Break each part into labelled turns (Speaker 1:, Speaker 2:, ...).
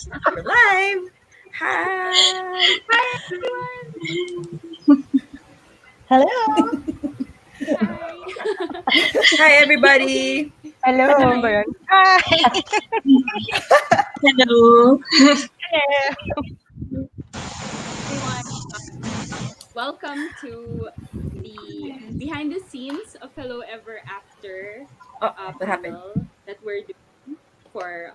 Speaker 1: We're live. Hi.
Speaker 2: Hi everyone.
Speaker 3: Hello.
Speaker 2: Hi.
Speaker 1: Hi, everybody.
Speaker 3: Hello,
Speaker 2: Hi.
Speaker 3: Bayan. Hi.
Speaker 4: Hello.
Speaker 3: Hello.
Speaker 2: Everyone. Welcome to the behind the scenes of Hello Ever After
Speaker 1: Oh, what happened?
Speaker 2: panel that we're doing for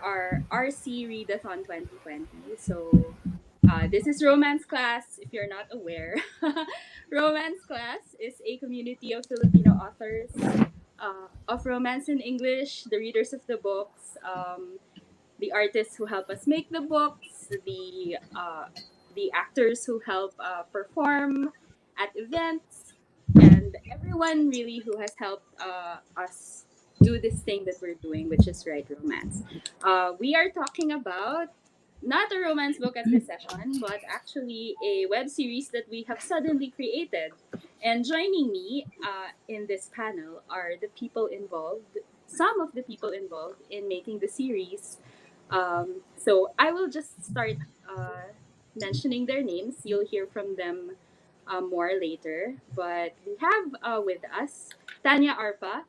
Speaker 2: our RC Readathon 2020. So this is Romance Class, if you're not aware. Romance Class is a community of Filipino authors of romance in English, the readers of the books, the artists who help us make the books, the actors who help perform at events, and everyone really who has helped us do this thing that we're doing, which is write romance. We are talking about not a romance book at this session, but actually a web series that we have suddenly created. And joining me in this panel are the people involved, some of the people involved in making the series. So I will just start mentioning their names. You'll hear from them more later. But we have with us Tania Arpa,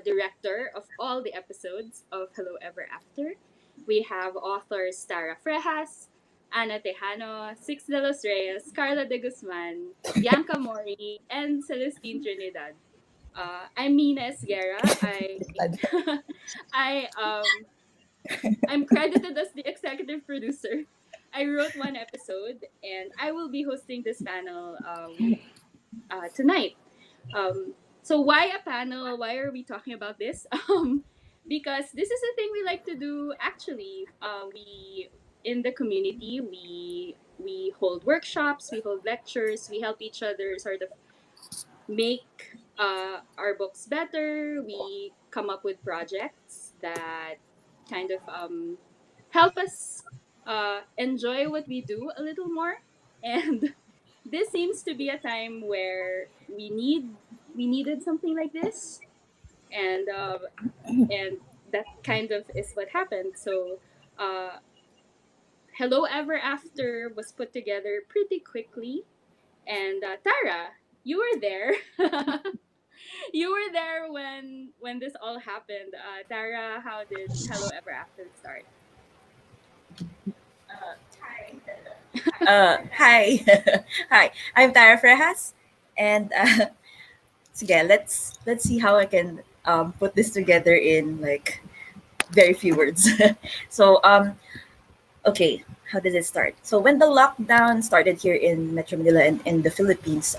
Speaker 2: director of all the episodes of Hello Ever After. We have authors Tara Frejas, Ana Tejano, Six de los Reyes, Carla de Guzman, Bianca Mori, and Celestine Trinidad. I'm Mina Esguerra. I I'm credited as the executive producer. I wrote one episode, and I will be hosting this panel tonight. So why a panel? Why are we talking about this? Because this is a thing we like to do. Actually, we in the community we hold workshops, we hold lectures, we help each other sort of make our books better. We come up with projects that kind of help us enjoy what we do a little more. And this seems to be a time where we needed something like this, and that kind of is what happened. So, uh, Hello Ever After was put together pretty quickly, and Tara, you were there. You were there when this all happened. Tara, how did Hello Ever After start?
Speaker 1: Hi. Hi. I'm Tara Frejas, and so yeah, let's see how I can put this together in like very few words. so okay, how did it start? So when the lockdown started here in Metro Manila and in the Philippines,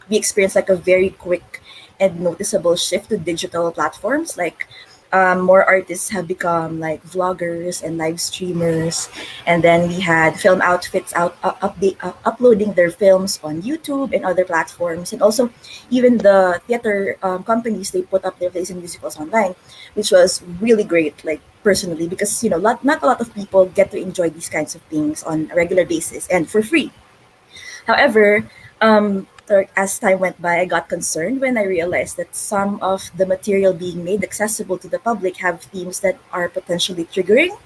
Speaker 1: we experienced like a very quick and noticeable shift to digital platforms. Like more artists have become like vloggers and live streamers, and then we had film outfits uploading their films on YouTube and other platforms, and also even the theater companies, they put up their plays and musicals online, which was really great. Like personally, because not a lot of people get to enjoy these kinds of things on a regular basis and for free. However, as time went by, I got concerned when I realized that some of the material being made accessible to the public have themes that are potentially triggering,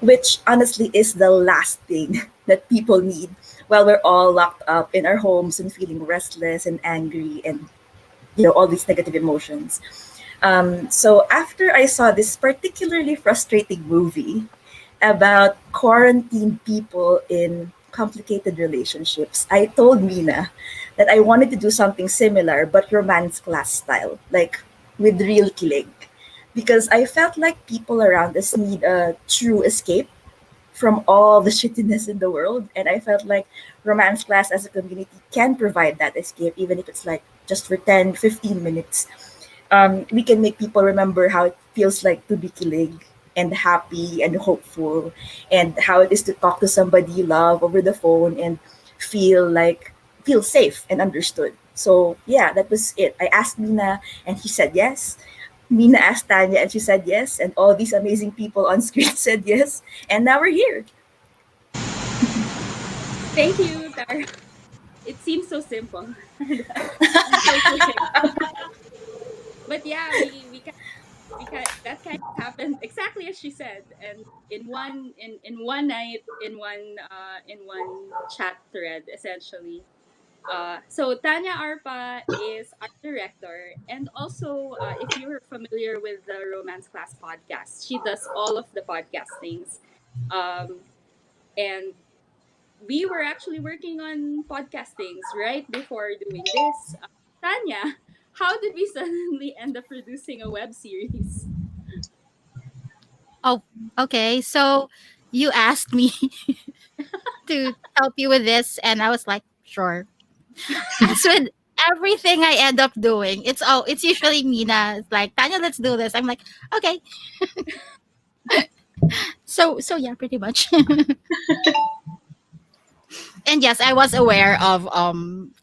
Speaker 1: which honestly is the last thing that people need while we're all locked up in our homes and feeling restless and angry and all these negative emotions. So after I saw this particularly frustrating movie about quarantined people in complicated relationships, I told Mina that I wanted to do something similar but romance class style, like with real kilig. Because I felt like people around us need a true escape from all the shittiness in the world. And I felt like romance class as a community can provide that escape, even if it's like just for 10, 15 minutes. We can make people remember how it feels like to be kilig and happy and hopeful, and how it is to talk to somebody you love over the phone and feel safe and understood. So yeah, that was it. I asked Mina and he said yes. Mina asked Tanya and she said yes, and all these amazing people on screen said yes, and now we're here.
Speaker 2: Thank you, Tara. It seems so simple and so quick. But yeah, we can that kind of happened she said. And in one night, in one chat thread, essentially. So Tanya Arpa is our director, and also if you're familiar with the Romance Class podcast, she does all of the podcastings. Um, and we were actually working on podcastings right before doing this. Tanya, how did we suddenly end up producing a web series?
Speaker 4: Oh, okay. So you asked me to help you with this, and I was like, sure. As with everything I end up doing, it's usually Mina. It's like, Tanya, let's do this. I'm like, okay. So yeah, pretty much. And yes, I was aware of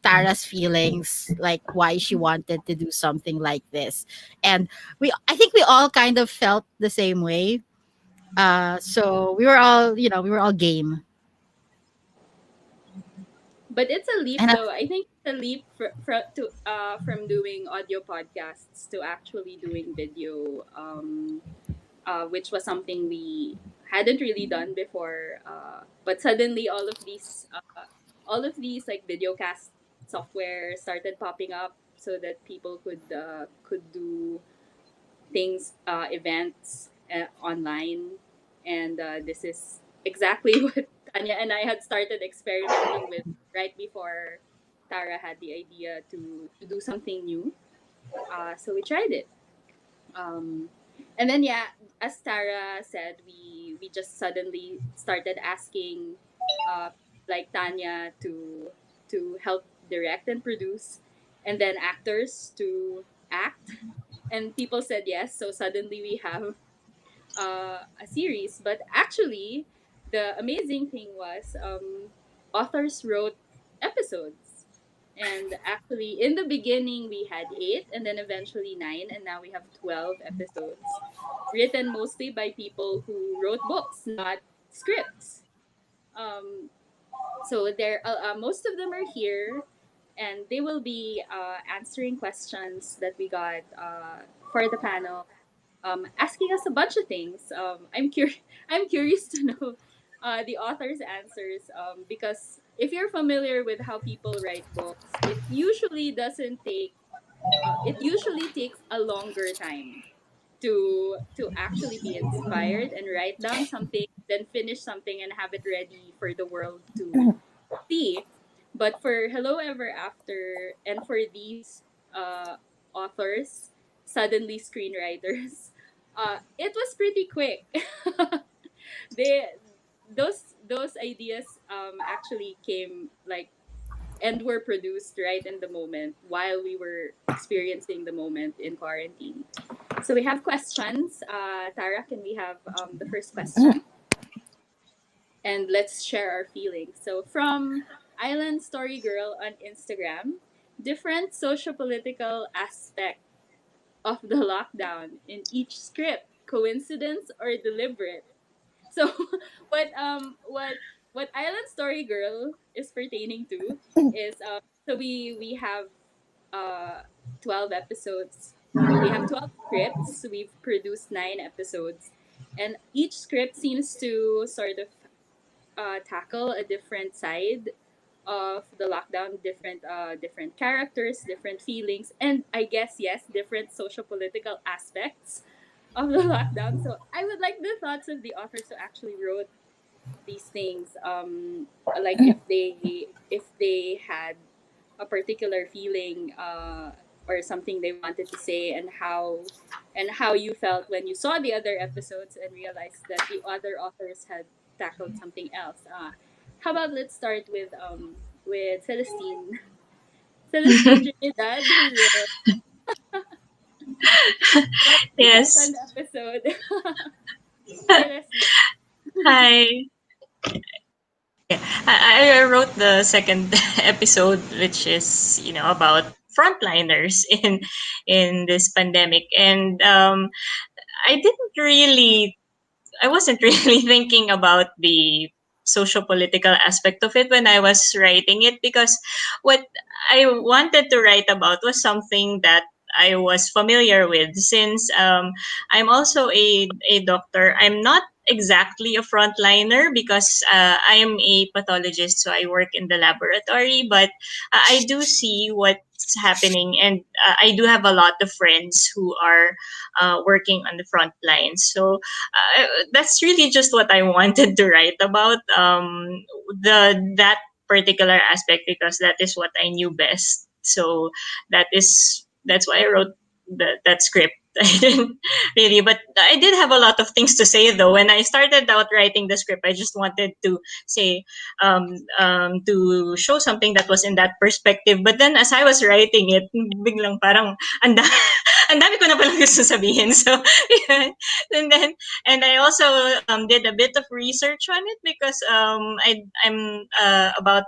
Speaker 4: Tara's feelings, like why she wanted to do something like this. And I think we all kind of felt the same way. So we were all game.
Speaker 2: But it's a leap,
Speaker 4: And
Speaker 2: though. I think it's a leap from doing audio podcasts to actually doing video, which was something we hadn't really done before. But suddenly, all of these like videocast software started popping up so that people could do things, events online, and this is exactly what Tanya and I had started experimenting with right before Tara had the idea to do something new. So we tried it. Um, and then yeah, as Tara said, we just suddenly started asking uh, like Tanya to help direct and produce, and then actors to act, and people said yes. So suddenly we have a series. But actually, the amazing thing was authors wrote episodes. And actually, in the beginning, we had eight, and then eventually nine, and now we have 12 episodes written mostly by people who wrote books, not scripts. Um, so most of them are here, and they will be answering questions that we got for the panel, asking us a bunch of things. I'm curious to know the author's answers, because if you're familiar with how people write books, it usually takes a longer time to actually be inspired and write down something, then finish something and have it ready for the world to see. But for Hello Ever After and for these authors, suddenly screenwriters, it was pretty quick. they those ideas actually came like and were produced right in the moment while we were experiencing the moment in quarantine. So we have questions. Tara, can we have the first question? And let's share our feelings. So from Island Story Girl on Instagram, different socio-political aspect of the lockdown in each script, coincidence or deliberate? So what Island Story Girl is pertaining to is so we have uh 12 episodes. We have 12 scripts. We've produced 9 episodes, and each script seems to sort of tackle a different side of the lockdown, different characters, different feelings, and I guess yes, different social political aspects of the lockdown. So I would like the thoughts of the authors who actually wrote these things. Like if they had a particular feeling or something they wanted to say, and how you felt when you saw the other episodes and realized that the other authors had tackled something else. How about let's start with Celestine. Celestine Trinidad, who wrote the
Speaker 3: Yes.
Speaker 2: second episode. Let us know.
Speaker 3: Hi. I wrote the second episode, which is about frontliners in this pandemic, and I didn't really I wasn't really thinking about the social political aspect of it when I was writing it, because what I wanted to write about was something that I was familiar with, since I'm also a doctor. I'm not exactly a frontliner because I'm a pathologist, so I work in the laboratory, but I do see what's happening, and I do have a lot of friends who are working on the front lines. So that's really just what I wanted to write about, the that particular aspect, because that is what I knew best. So that's why I wrote that script. I didn't really, but I did have a lot of things to say though. When I started out writing the script, I just wanted to say, to show something that was in that perspective. But then as I was writing it, biglang parang anda, ang dami ko na palang gusto sabihin. So, yeah. And then, and I also did a bit of research on it, because I'm about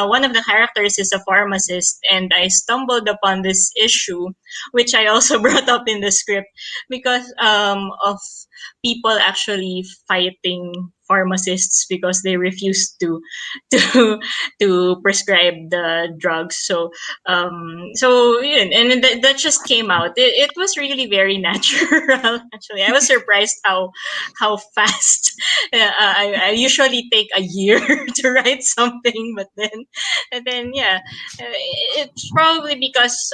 Speaker 3: one of the characters is a pharmacist, and I stumbled upon this issue, which I also brought up in the script, because of people actually fighting pharmacists because they refuse to to prescribe the drugs. So yun, and that just came out. It was really very natural. Actually, I was surprised how fast. I usually take a year to write something, but then and then yeah, it's probably because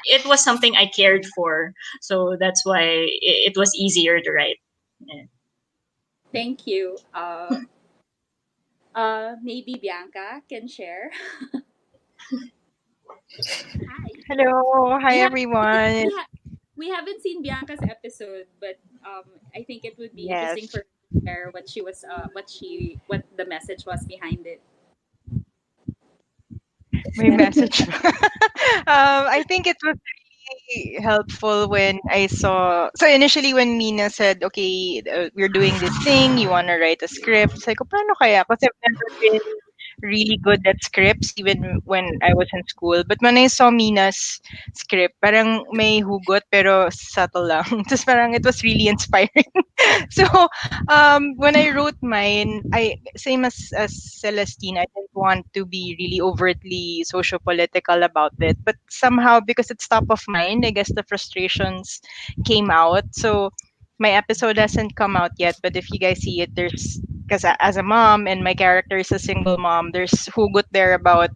Speaker 3: it was something I cared for, so that's why it was easier to write. Yeah.
Speaker 2: Thank you. Maybe Bianca can share. Hi.
Speaker 5: Hello,
Speaker 2: We
Speaker 5: hi
Speaker 2: have
Speaker 5: everyone.
Speaker 2: we haven't seen Bianca's episode, but I think it would be interesting
Speaker 5: Yes,
Speaker 2: for her to share what the message was behind it.
Speaker 5: my message. I think it was really helpful when I saw. So initially, when Mina said, "Okay, we're doing this thing. You want to write a script?" It's like, "Oh, paano kaya?" Because I've never been really good at scripts, even when I was in school. But when I saw Mina's script, parang may hugot pero subtle lang. Just parang it was really inspiring. So when I wrote mine, I same as Celestine, I didn't want to be really overtly socio political about it, but somehow because it's top of mind, I guess the frustrations came out. So my episode hasn't come out yet, but if you guys see it, there's because as a mom and my character is a single mom, there's hugot there about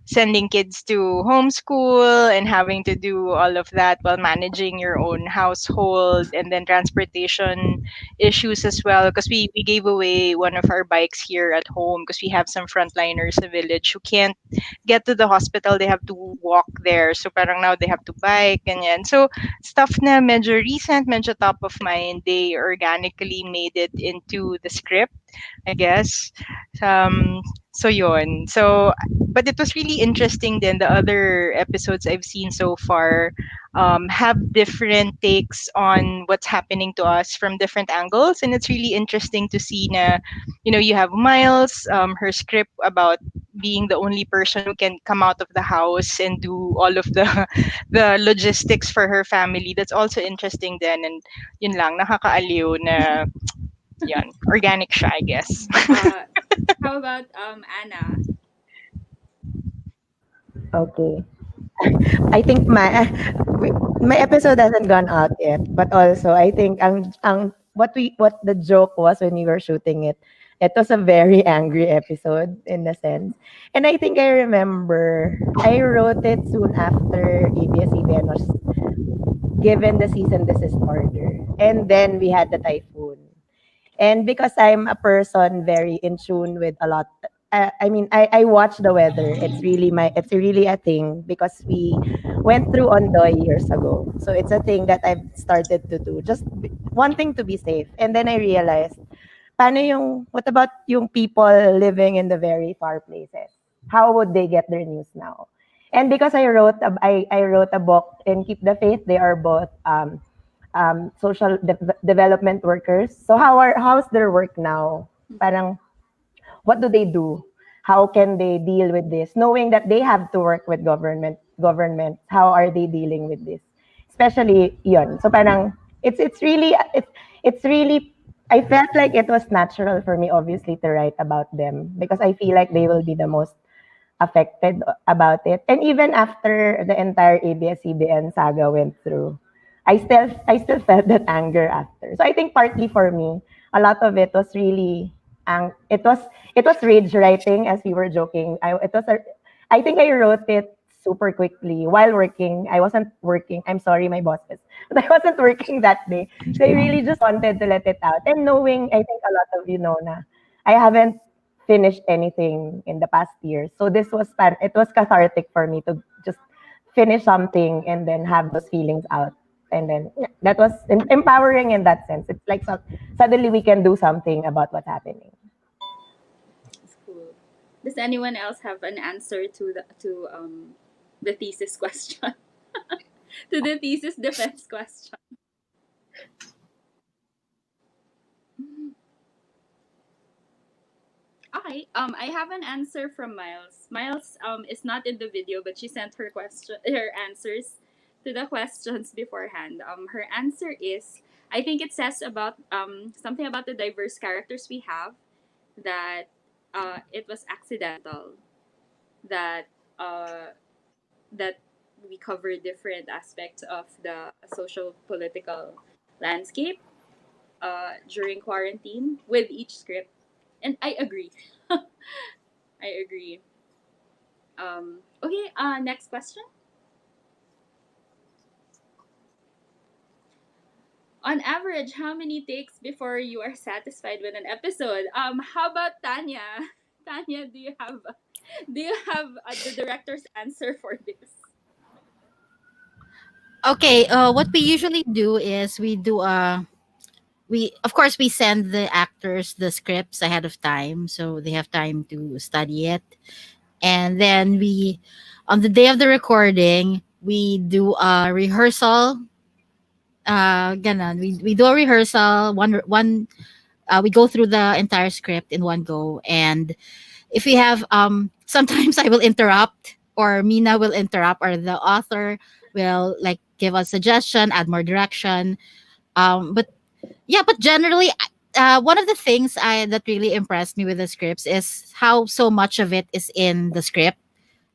Speaker 5: sending kids to homeschool and having to do all of that while managing your own household, and then transportation issues as well, because we gave away one of our bikes here at home because we have some frontliners in the village who can't get to the hospital. They have to walk there, so parang now they have to bike, and yan. So stuff na medyo recent, medyo top of mind, they organically made it into the script, I guess. um so yon. So but it was really interesting then the other episodes I've seen so far have different takes on what's happening to us from different angles, and it's really interesting to see na, you have Miles, her script about being the only person who can come out of the house and do all of the the logistics for her family. That's also interesting then, and yun lang, nakakaaliw na yan, organic siya, I guess.
Speaker 2: Uh, how about Anna?
Speaker 6: Okay. I think my episode hasn't gone out yet, but also I think ang what the joke was when we were shooting it. It was a very angry episode in the sense. And I think I remember I wrote it soon after ABS-CBN was given the cease and desist order. And then we had the typhoon. And because I'm a person very in tune with a lot, I mean, I watch the weather. It's really a thing because we went through Ondoy years ago. So it's a thing that I've started to do, just wanting to be safe. And then I realized, what about yung people living in the very far places? How would they get their news now? And because I wrote a book in Keep the Faith, they are both social development workers. So how's their work now? Parang what do they do? How can they deal with this? Knowing that they have to work with government, how are they dealing with this? Especially yon. So parang it's really I felt like it was natural for me obviously to write about them because I feel like they will be the most affected about it. And even after the entire ABS-CBN saga went through, I still felt that anger after. So I think partly for me, a lot of it was really it was rage writing, as we were joking. I think I wrote it super quickly while working. I wasn't working. I'm sorry, my bosses, but I wasn't working that day. So I really just wanted to let it out. And knowing, I think a lot of you know na, I haven't finished anything in the past year. So it was cathartic for me to just finish something and then have those feelings out. And then yeah, that was empowering in that sense. It's like suddenly we can do something about what's happening.
Speaker 2: It's cool. Does anyone else have an answer to the thesis question? To the thesis defense question? Okay. I have an answer from Miles. Miles is not in the video, but she sent her answers to the questions beforehand. Her answer is, I think it says about something about the diverse characters we have, that it was accidental, that uh that we cover different aspects of the social political landscape during quarantine with each script, and I agree. I agree. Okay. Next question. On average, how many takes before you are satisfied with an episode? How about Tanya? Tanya, do you have the director's answer for this?
Speaker 4: Okay, what we usually do is we of course we send the actors the scripts ahead of time so they have time to study it, and then we on the day of the recording we do a rehearsal. Ganon. We do a rehearsal. We go through the entire script in one go, and if we have sometimes I will interrupt, or Mina will interrupt, or the author will like give a suggestion, add more direction. But yeah, but generally, one of the things I that really impressed me with the scripts is how so much of it is in the script.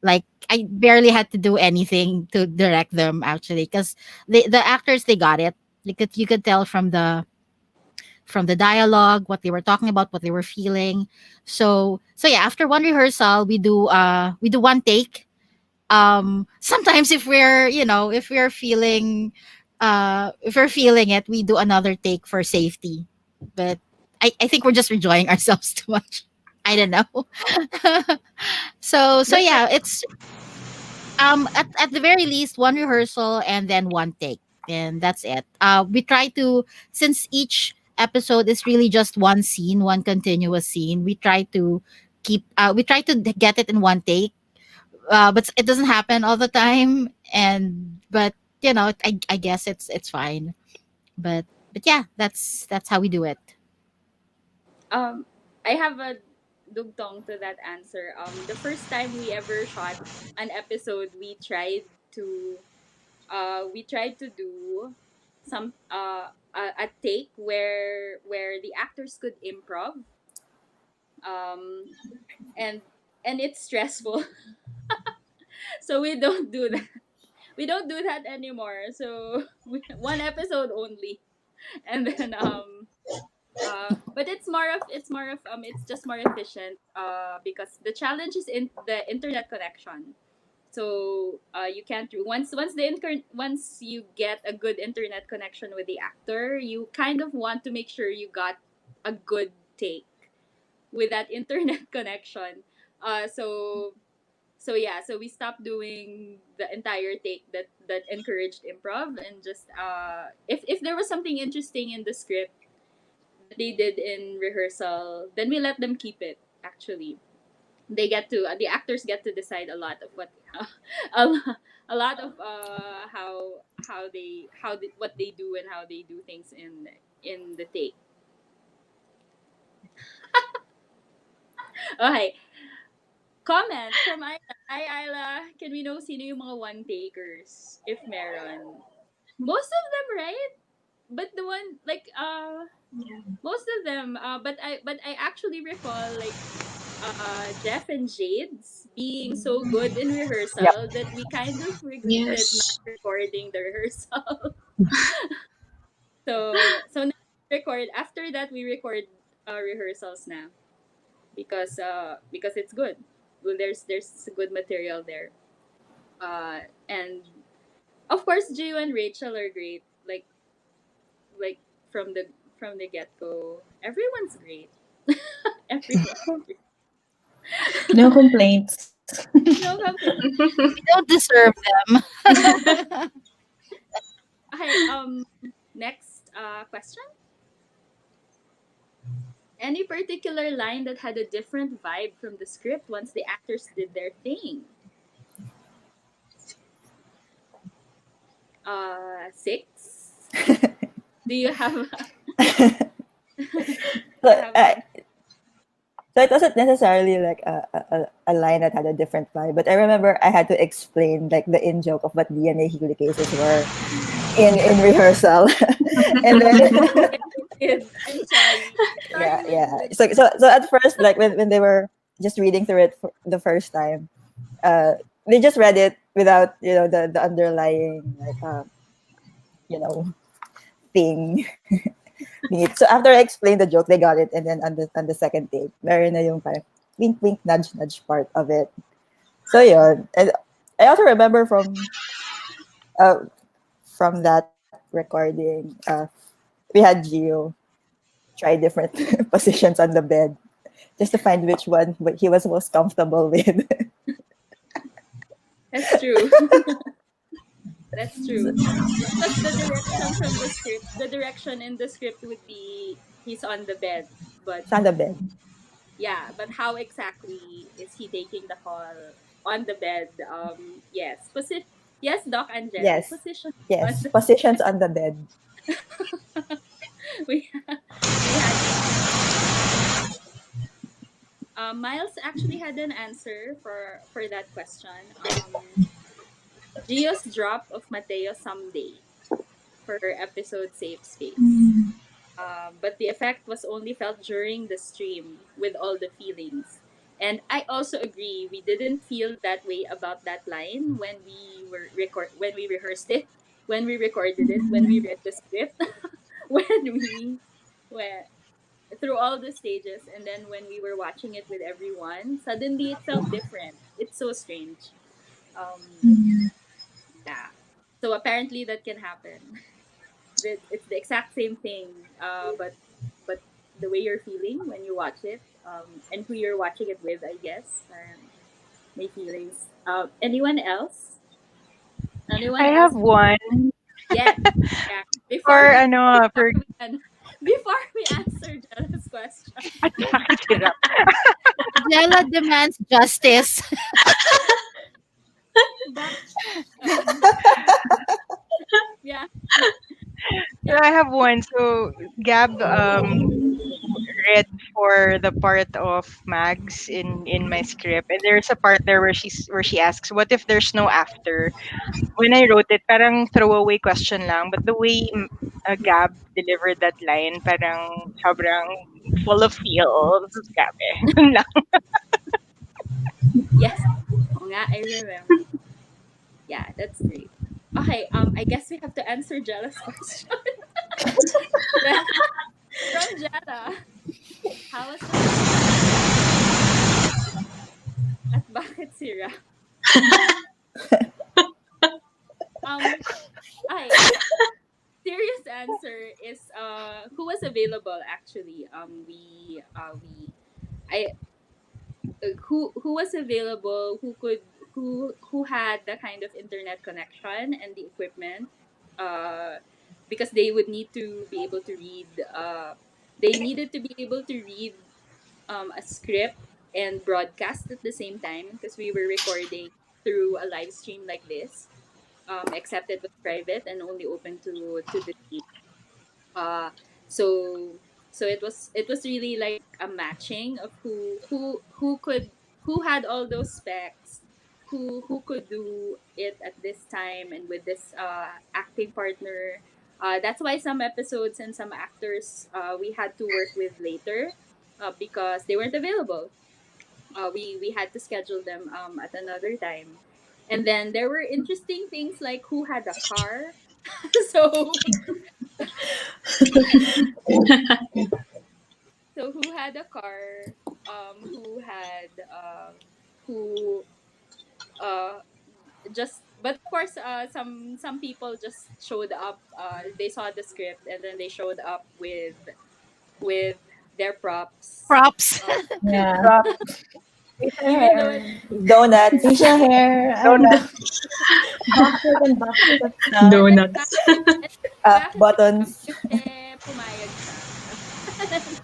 Speaker 4: Like I barely had to do anything to direct them actually, because the actors they got it. You could tell from the dialogue what they were talking about, what they were feeling. So yeah, after one rehearsal, we do one take. Sometimes if we're feeling it, we do another take for safety. But I think we're just enjoying ourselves too much. I don't know. So
Speaker 2: That's
Speaker 4: yeah, it's at the very least one rehearsal and then one take, and that's it. We try to, since each episode is really just one scene, one continuous scene, we try to get it in one take. But it doesn't happen all the time, and but I guess it's fine. But yeah, that's how we do it.
Speaker 2: um I have a dugtong to that answer. The first time we ever shot an episode, to we tried to do some a take where the actors could improv, um and it's stressful. So we don't do that. We don't do that anymore. So one episode only. And then but it's just more efficient because the challenge is in the internet connection. So you can't once you get a good internet connection with the actor, you kind of want to make sure you got a good take with that internet connection. So yeah, so we stopped doing the entire take that encouraged improv, and just if there was something interesting in the script that they did in rehearsal, then we let them keep it. Actually, the actors get to decide a lot of a, lo- a lot of what they do and how they do things in the take. Okay, comment from Ayla. Hi Ayla, can we know sino yung mga one takers if meron? Most of them, right? But the one like most of them, but I actually recall like Jeff and Jade's being so good in
Speaker 6: Yep.
Speaker 2: rehearsal that we kind of regretted not
Speaker 3: Yes.
Speaker 2: recording the rehearsal. So now we record. After that, we record rehearsals now because it's good. Well, there's good material there. And of course, Gio and Rachel are great. Like from the get go, everyone's great. Everyone,
Speaker 1: No complaints.
Speaker 2: no complaint.
Speaker 4: We don't deserve them.
Speaker 2: Hi. Next question. Any particular line that had a different vibe from the script once the actors did their thing? Six. Do you have? Do
Speaker 1: So,
Speaker 2: you have an answer?
Speaker 1: so it wasn't necessarily like a line that had a different vibe, but I remember I had to explain like the in joke of what DNA helicases were in rehearsal, and then
Speaker 2: I'm sorry.
Speaker 1: yeah,
Speaker 2: Sorry
Speaker 1: yeah.
Speaker 2: with
Speaker 1: So at first, like when they were just reading through it for the first time, uh, they just read it without the underlying like you know thing. Neat. So after I explained the joke, they got it, and then on the second take, meron na yung parang wink wink nudge nudge part of it. So yun. And I also remember uh that recording, we had Gio try different positions on the bed just to find which one he was most comfortable with.
Speaker 2: That's true. That's true. Because the direction from the script, the direction in the script would be he's on the bed, but
Speaker 1: It's on the bed.
Speaker 2: yeah, but how exactly is he taking the call on the bed? Yes, yes, Doc Angeli,
Speaker 1: Yes.
Speaker 2: position on
Speaker 1: Yes.
Speaker 2: the
Speaker 1: Positions on the bed.
Speaker 2: we we had Miles actually had an answer for that question. Gio's drop of Mateo someday for episode Safe Space. But the effect was only felt during the stream with all the feelings. And I also agree, we didn't feel that way about that line when when we rehearsed it, when we recorded it, when we read the script, when we when through all the stages, and then when we were watching it with everyone, suddenly it felt different. It's so strange. Um, yeah. So apparently that can happen. It's the exact same thing, but the way you're feeling when you watch it, and who you're watching it with, I guess, my feelings. Anyone else?
Speaker 5: I
Speaker 2: Anyone
Speaker 5: have
Speaker 2: else?
Speaker 5: one
Speaker 2: Yes. Yeah.
Speaker 5: for ano
Speaker 2: Before
Speaker 5: for
Speaker 2: before we answer Jella's question,
Speaker 5: bakit sila?
Speaker 4: Jella demands justice.
Speaker 2: back. Yeah.
Speaker 5: So
Speaker 2: Yeah.
Speaker 5: I have one. So Gab read for the part of Mags in my script, and there's a part there where she asks, "What if there's no after?" When I wrote it, parang throwaway question lang, but the way Gab delivered that line, parang sobrang full of feels. Grabe. Yun lang.
Speaker 2: Yes. Oo nga, I remember. Yeah, that's great. Okay, I guess we have to answer Jella's question. Well, from Jella, how was the at bakit sira? Um, okay, serious answer is who was available actually. I who was available, who had the kind of internet connection and the equipment, uh because they would need to be able to read they needed to be able to read a script and broadcast at the same time because we were recording through a live stream like this, except it was private and only open to the team. uh so it was really like a matching of who could, who had all those specs, who could do it at this time and with this acting partner. That's why some episodes and some actors we had to work with later, because they weren't available. we had to schedule them at another time. And then there were interesting things like who had a car. so so who had a car, who had who uh just but of course some people just showed up, they saw the script and then they showed up with their props,
Speaker 4: Props.
Speaker 2: uh,
Speaker 1: Yeah.
Speaker 6: Props.
Speaker 2: even though
Speaker 1: Donuts.
Speaker 6: Facial hair. I don't know. Boxes and boxes of stuff.
Speaker 2: and then back
Speaker 3: Donuts.
Speaker 2: and back in the
Speaker 1: Buttons.
Speaker 2: preview, pumayag siya.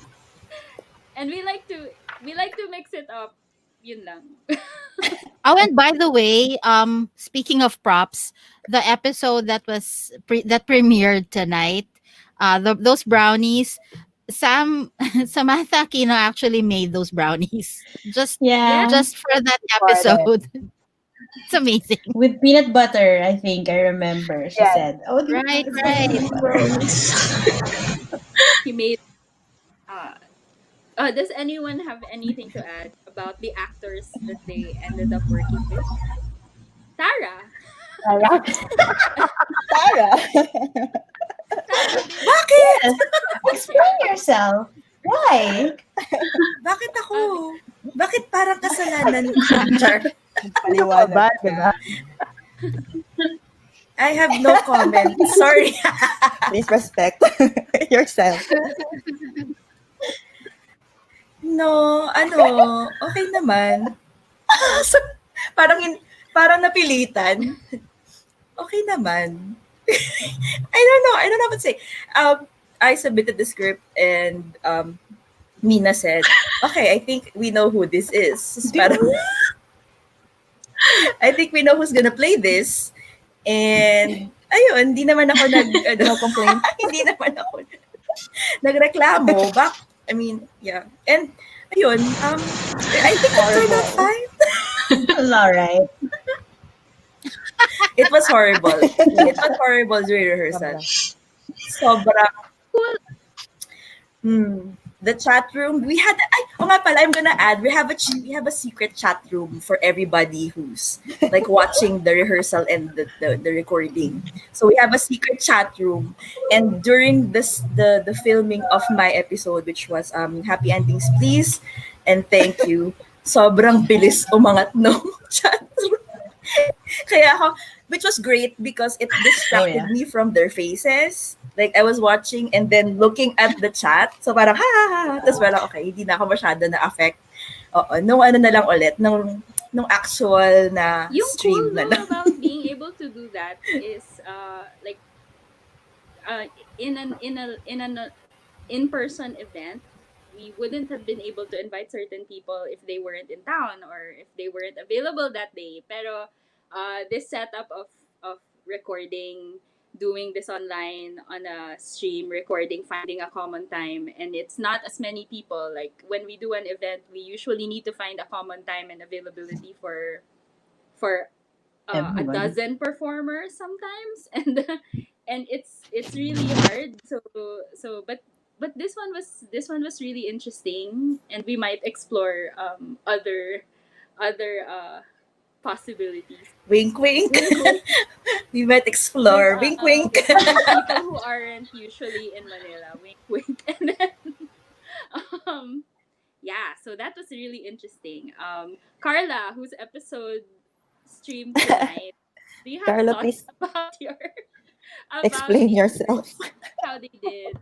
Speaker 2: And we like to mix it up, yun lang.
Speaker 4: Oh, and by the way, speaking of props, the episode that that premiered tonight, those brownies, Sam Samantha Aquino actually made those brownies
Speaker 2: Yeah,
Speaker 1: Yeah.
Speaker 4: just for that
Speaker 6: For it.
Speaker 4: episode. It's amazing.
Speaker 1: With peanut butter, I think I remember. She
Speaker 6: Yes.
Speaker 1: said, "Oh, di ba?
Speaker 4: Right,
Speaker 1: It's with
Speaker 4: right.
Speaker 1: peanut butter."
Speaker 3: Brownies.
Speaker 2: he made uh does anyone have anything to add about the actors that they ended up working with? Tara.
Speaker 6: Sarap.
Speaker 1: Tara.
Speaker 2: Tara, do you
Speaker 1: Bakit?
Speaker 2: want
Speaker 1: Yes.
Speaker 2: to
Speaker 1: Explain
Speaker 2: share about
Speaker 1: yourself. Why? Bakit ako?
Speaker 2: uh,
Speaker 1: Bakit parang kasalanan? Char.
Speaker 6: Paliwanag. Ba, diba?
Speaker 1: I have no comment. Sorry.
Speaker 7: Please respect yourself.
Speaker 1: No, okay naman. So, parang, parang napilitan. Okay naman. I don't know what to say. I submitted the script and Mina said, okay, I think we know who this is. Parang, I think we know who's gonna play this. And, ayun, hindi naman ako
Speaker 7: No complaint.
Speaker 1: hindi naman ako nagreklamo. I mean, yeah. And, ayun, I think it turned out fine.
Speaker 7: It was alright.
Speaker 1: It was horrible. It was horrible during rehearsal. Sobrang, the chat room, we had, nga pala, I'm gonna add, we have a secret chat room for everybody who's like watching the rehearsal and the recording. So we have a secret chat room, and during the filming of my episode, which was Happy Endings Please and Thank You, sobrang bilis umangat no chat room. Kaya ako, which was great because it distracted me from their faces. Like, I was watching and then looking at the chat. So, parang, ha, ha, ha. Tapos, parang, okay, hindi na ako masyado na-affect. Oo, nung ano na lang ulit, nung actual na
Speaker 2: yung
Speaker 1: stream
Speaker 2: cool
Speaker 1: na
Speaker 2: though
Speaker 1: lang.
Speaker 2: about being able to do that is like in an in-person event, we wouldn't have been able to invite certain people if they weren't in town or if they weren't available that day. Pero this setup of recording, doing this online on a stream, recording, finding a common time, and it's not as many people. Like when we do an event, we usually need to find a common time and availability for a
Speaker 1: Everyone.
Speaker 2: dozen performers sometimes, and it's really hard. But this one was really interesting, and we might explore other possibilities
Speaker 1: Wink, wink.
Speaker 2: with
Speaker 1: We might explore. Wink, wink.
Speaker 2: with people who aren't usually in Manila. Wink, wink, and then yeah. So that was really interesting. Carla, whose episode streamed tonight, do you have
Speaker 7: Carla,
Speaker 2: thoughts
Speaker 7: please
Speaker 2: about your about
Speaker 7: explain
Speaker 2: the
Speaker 7: yourself.
Speaker 2: how they did?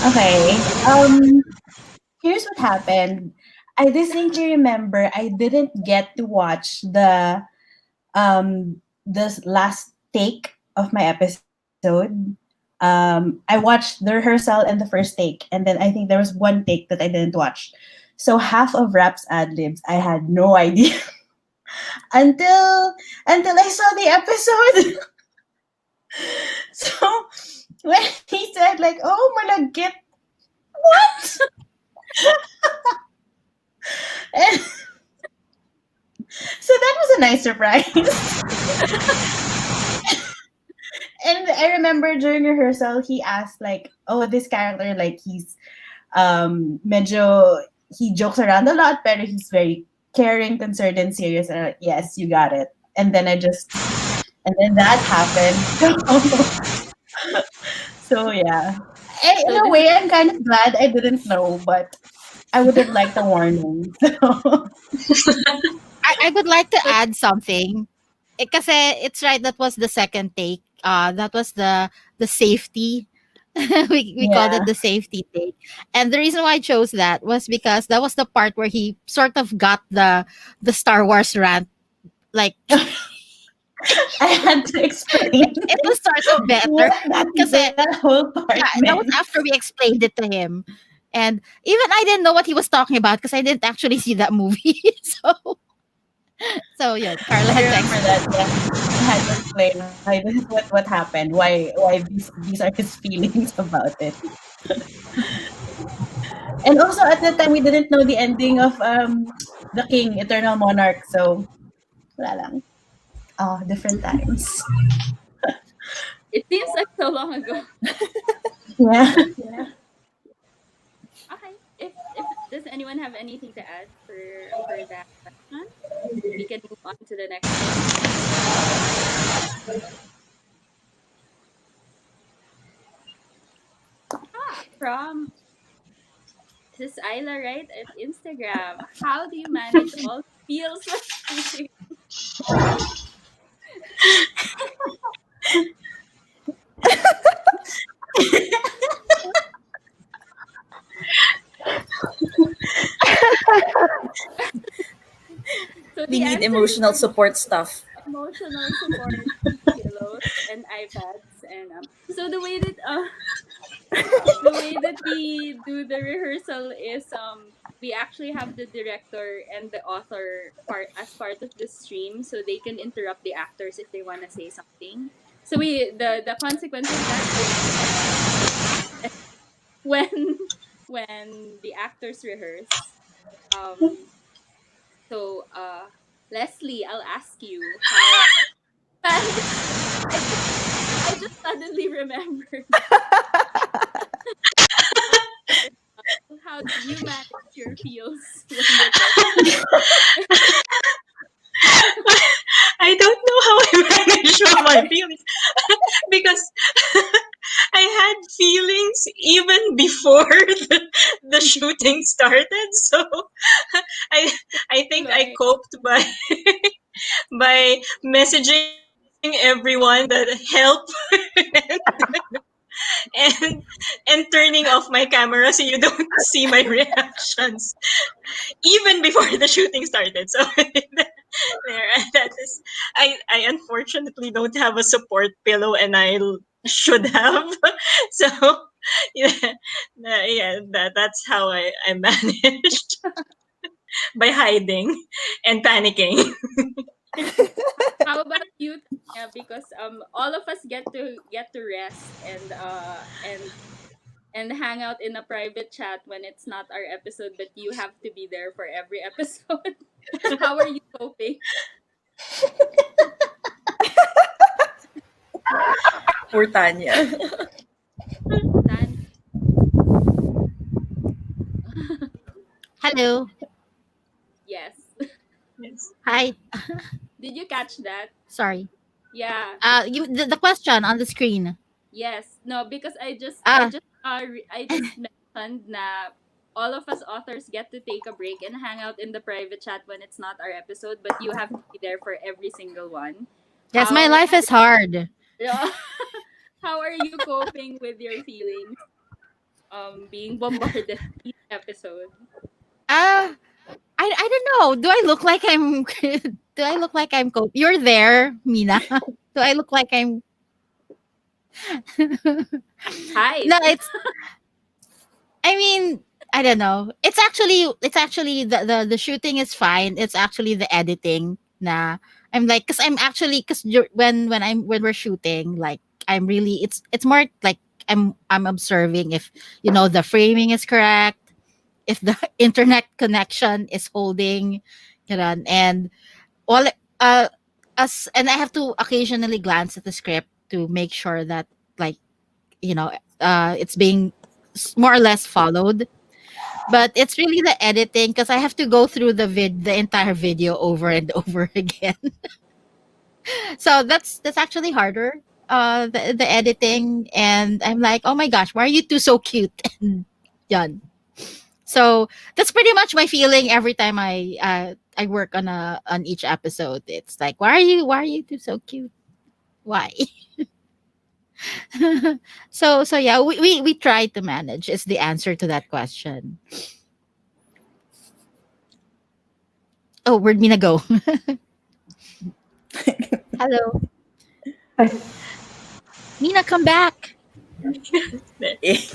Speaker 1: Okay. Here's what happened. I distinctly remember I didn't get to watch the last take of my episode. I watched the rehearsal and the first take, and then I think there was one take that I didn't watch. So half of Rap's ad libs I had no idea until I saw the episode. So when he said like, "Oh, malagkit," what? And so that was a nice surprise. And I remember during rehearsal, he asked like, "Oh, this character, like he's medyo
Speaker 7: he jokes around a lot, but he's very caring, concerned, and serious. And I'm like, yes, you got it. And then and then that happened. So yeah. In
Speaker 2: So
Speaker 7: a
Speaker 2: this
Speaker 7: way, I'm kind of glad I didn't know, but I would have liked a warning. So
Speaker 4: I would like to
Speaker 2: so
Speaker 4: add something. Kasi it's right, that was the second take. That was the safety. We called it
Speaker 7: yeah.
Speaker 4: the safety take. And the reason why I chose that was because that was the part where he sort of got the Star Wars rant. Like
Speaker 7: I had to explain
Speaker 4: it was sort of better.
Speaker 7: what
Speaker 4: Kasi
Speaker 7: that whole part
Speaker 4: yeah, that was
Speaker 7: meant.
Speaker 4: after we explained it to him. And even I didn't know what he was talking about because I didn't actually see that movie. So yeah, Carla
Speaker 7: I
Speaker 4: had to
Speaker 7: remember that,
Speaker 4: explain.
Speaker 7: yeah. I had to explain why what happened, why these are his feelings about it. And also at the time we didn't know the ending of the King, Eternal Monarch, so wala lang. Oh, different times.
Speaker 2: it seems like so long ago.
Speaker 7: Yeah.
Speaker 2: Okay. If does anyone have anything to add for that question? We can move on to the next one. From this is Isla, right? At Instagram. How do you manage all feels while shooting? So
Speaker 1: We
Speaker 2: the
Speaker 1: need
Speaker 2: answer is
Speaker 1: emotional support stuff.
Speaker 2: emotional support, pillows, and iPads, and so the way that we do the rehearsal is we actually have the director and the author part as part of the stream, so they can interrupt the actors if they want to say something. So the consequence of that is when when the actors rehearse. Um, so Leslie, I'll ask you how manage. I just I just suddenly remembered how do you manage your feels when recording?
Speaker 3: I don't know how I manage my feelings because I had feelings even before the shooting started. So I I think I
Speaker 2: Tuloy.
Speaker 3: coped by messaging everyone that help and and turning off my camera so you don't see my reactions even before the shooting started. So there, that is. I unfortunately don't have a support pillow, and should have. So yeah, yeah, that's how I managed by hiding and panicking.
Speaker 2: How about you, Tanya? Because all of us get to rest and hang out in a private chat when it's not our episode, but you have to be there for every episode. How are you coping?
Speaker 1: Poor Tanya.
Speaker 2: Tanya?
Speaker 4: Hello.
Speaker 2: Yes.
Speaker 3: Yes.
Speaker 4: Hi.
Speaker 2: Did you catch that?
Speaker 4: Sorry.
Speaker 2: Yeah.
Speaker 4: The question on the screen.
Speaker 2: Yes. No, because
Speaker 4: Ah,
Speaker 2: I just mentioned na all of us authors get to take a break and hang out in the private chat when it's not our episode, but you have to be there for every single one.
Speaker 4: yes, my
Speaker 2: How
Speaker 4: life is hard.
Speaker 2: how are you coping with your feelings being bombarded each episode?
Speaker 4: Ah, I don't know. Do I look like I'm do I look like I'm You're there, Mina. Do I look like I'm
Speaker 2: Hi.
Speaker 4: No, I mean, I don't know. It's actually the shooting is fine. It's actually the editing na I'm like cuz I'm actually cuz when we're shooting like I'm really it's more like I'm observing if the framing is correct, if the internet connection is holding, and all uh and I have to occasionally glance at the script to make sure that like you know it's being more or less followed. But it's really the editing because I have to go through the entire video over and over again. So that's actually harder. The editing, and I'm like, oh my gosh, why are you two so cute? And done. So that's pretty much my feeling every time I work on each episode. It's like, why are you two so cute? Why? So yeah, we try to manage is the answer to that question. Oh, where'd Mina go? Hello. Mina, come back. Hey.